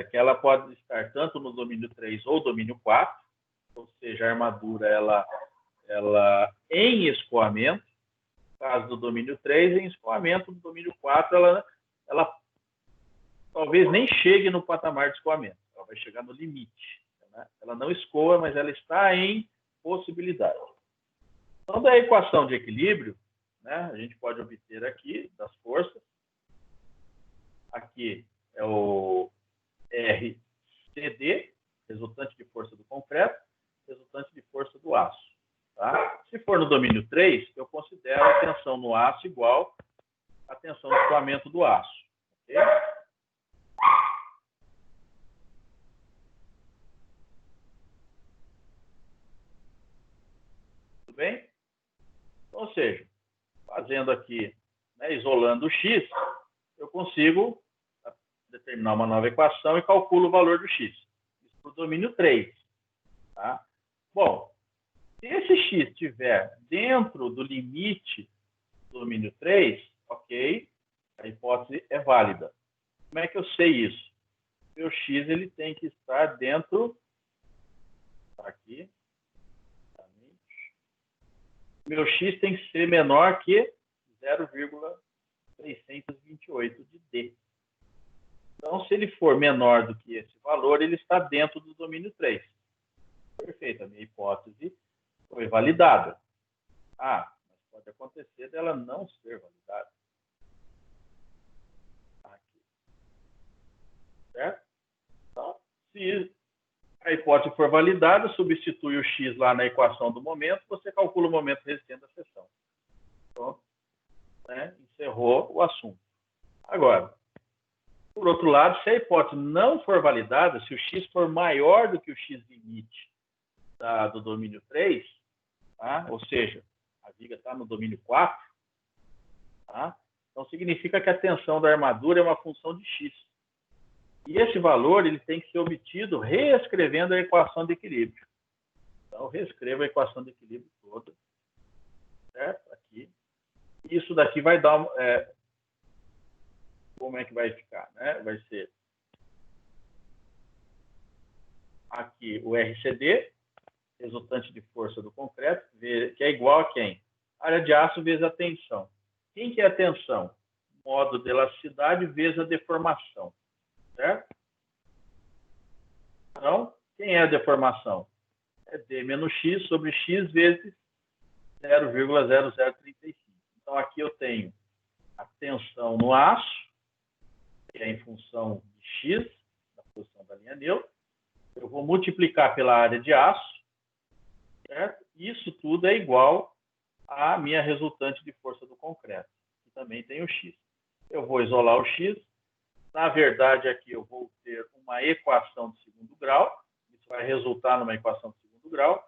que ela pode estar tanto no domínio 3 ou domínio 4, ou seja, a armadura ela em escoamento. No caso do domínio 3, em escoamento. No domínio 4, ela talvez nem chegue no patamar de escoamento. Ela vai chegar no limite. Né? Ela não escoa, mas ela está em possibilidade. Então, da equação de equilíbrio, né, a gente pode obter aqui, das forças, aqui é o RCD, resultante de força do concreto, resultante de força do aço. Tá? Se for no domínio 3, eu considero a tensão no aço igual à tensão de escoamento do aço. Okay? Tudo bem? Ou seja, fazendo aqui, né, isolando o X, eu consigo determinar uma nova equação e calculo o valor do X. Isso para o domínio 3. Tá? Bom, se esse X estiver dentro do limite do domínio 3, ok, a hipótese é válida. Como é que eu sei isso? Meu X ele tem que estar dentro... Aqui. Meu X tem que ser menor que 0,328 de D. Então, se ele for menor do que esse valor, ele está dentro do domínio 3. Perfeito, a minha hipótese foi validada. Mas pode acontecer dela não ser validada. Aqui. Certo? Então, se a hipótese for validada, substitui o X lá na equação do momento, você calcula o momento resistente da seção. Pronto. Né? Encerrou o assunto. Agora, por outro lado, se a hipótese não for validada, se o X for maior do que o X limite do domínio 3, tá? Ou seja, a viga está no domínio 4, tá? Então significa que a tensão da armadura é uma função de X. E esse valor ele tem que ser obtido reescrevendo a equação de equilíbrio. Então, eu reescrevo a equação de equilíbrio toda, certo? Aqui. Isso daqui vai dar... como é que vai ficar? Né? Vai ser aqui o RCD, resultante de força do concreto, que é igual a quem? Área de aço vezes a tensão. Quem que é a tensão? Modo de elasticidade vezes a deformação. Certo? Então, quem é a deformação? É D menos X sobre X vezes 0,0035. Então, aqui eu tenho a tensão no aço, que é em função de X, da posição da linha neutra. Eu vou multiplicar pela área de aço, certo? Isso tudo é igual à minha resultante de força do concreto, que também tem o X. Eu vou isolar o X. Na verdade, aqui eu vou ter uma equação de segundo grau. Isso vai resultar numa equação de segundo grau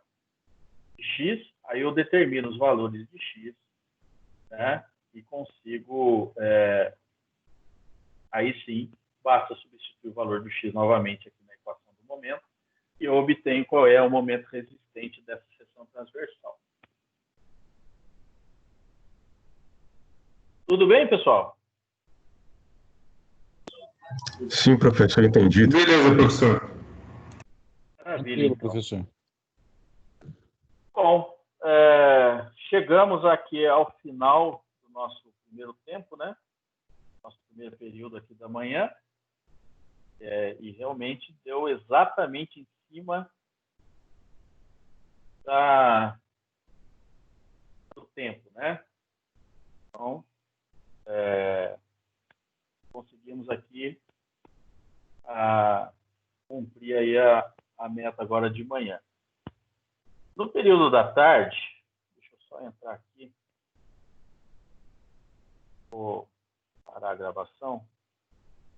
de X. Aí eu determino os valores de X, né? E consigo, aí sim, basta substituir o valor do X novamente aqui na equação do momento e eu obtenho qual é o momento resistente dessa seção transversal. Tudo bem, pessoal? Sim, professor, entendido. Beleza, professor. Maravilha, então. Professor. Bom, chegamos aqui ao final do nosso primeiro tempo, né? Nosso primeiro período aqui da manhã. E realmente deu exatamente em cima do tempo, né? Então, conseguimos aqui cumprir aí a meta agora de manhã. No período da tarde, deixa eu só entrar aqui, vou parar a gravação.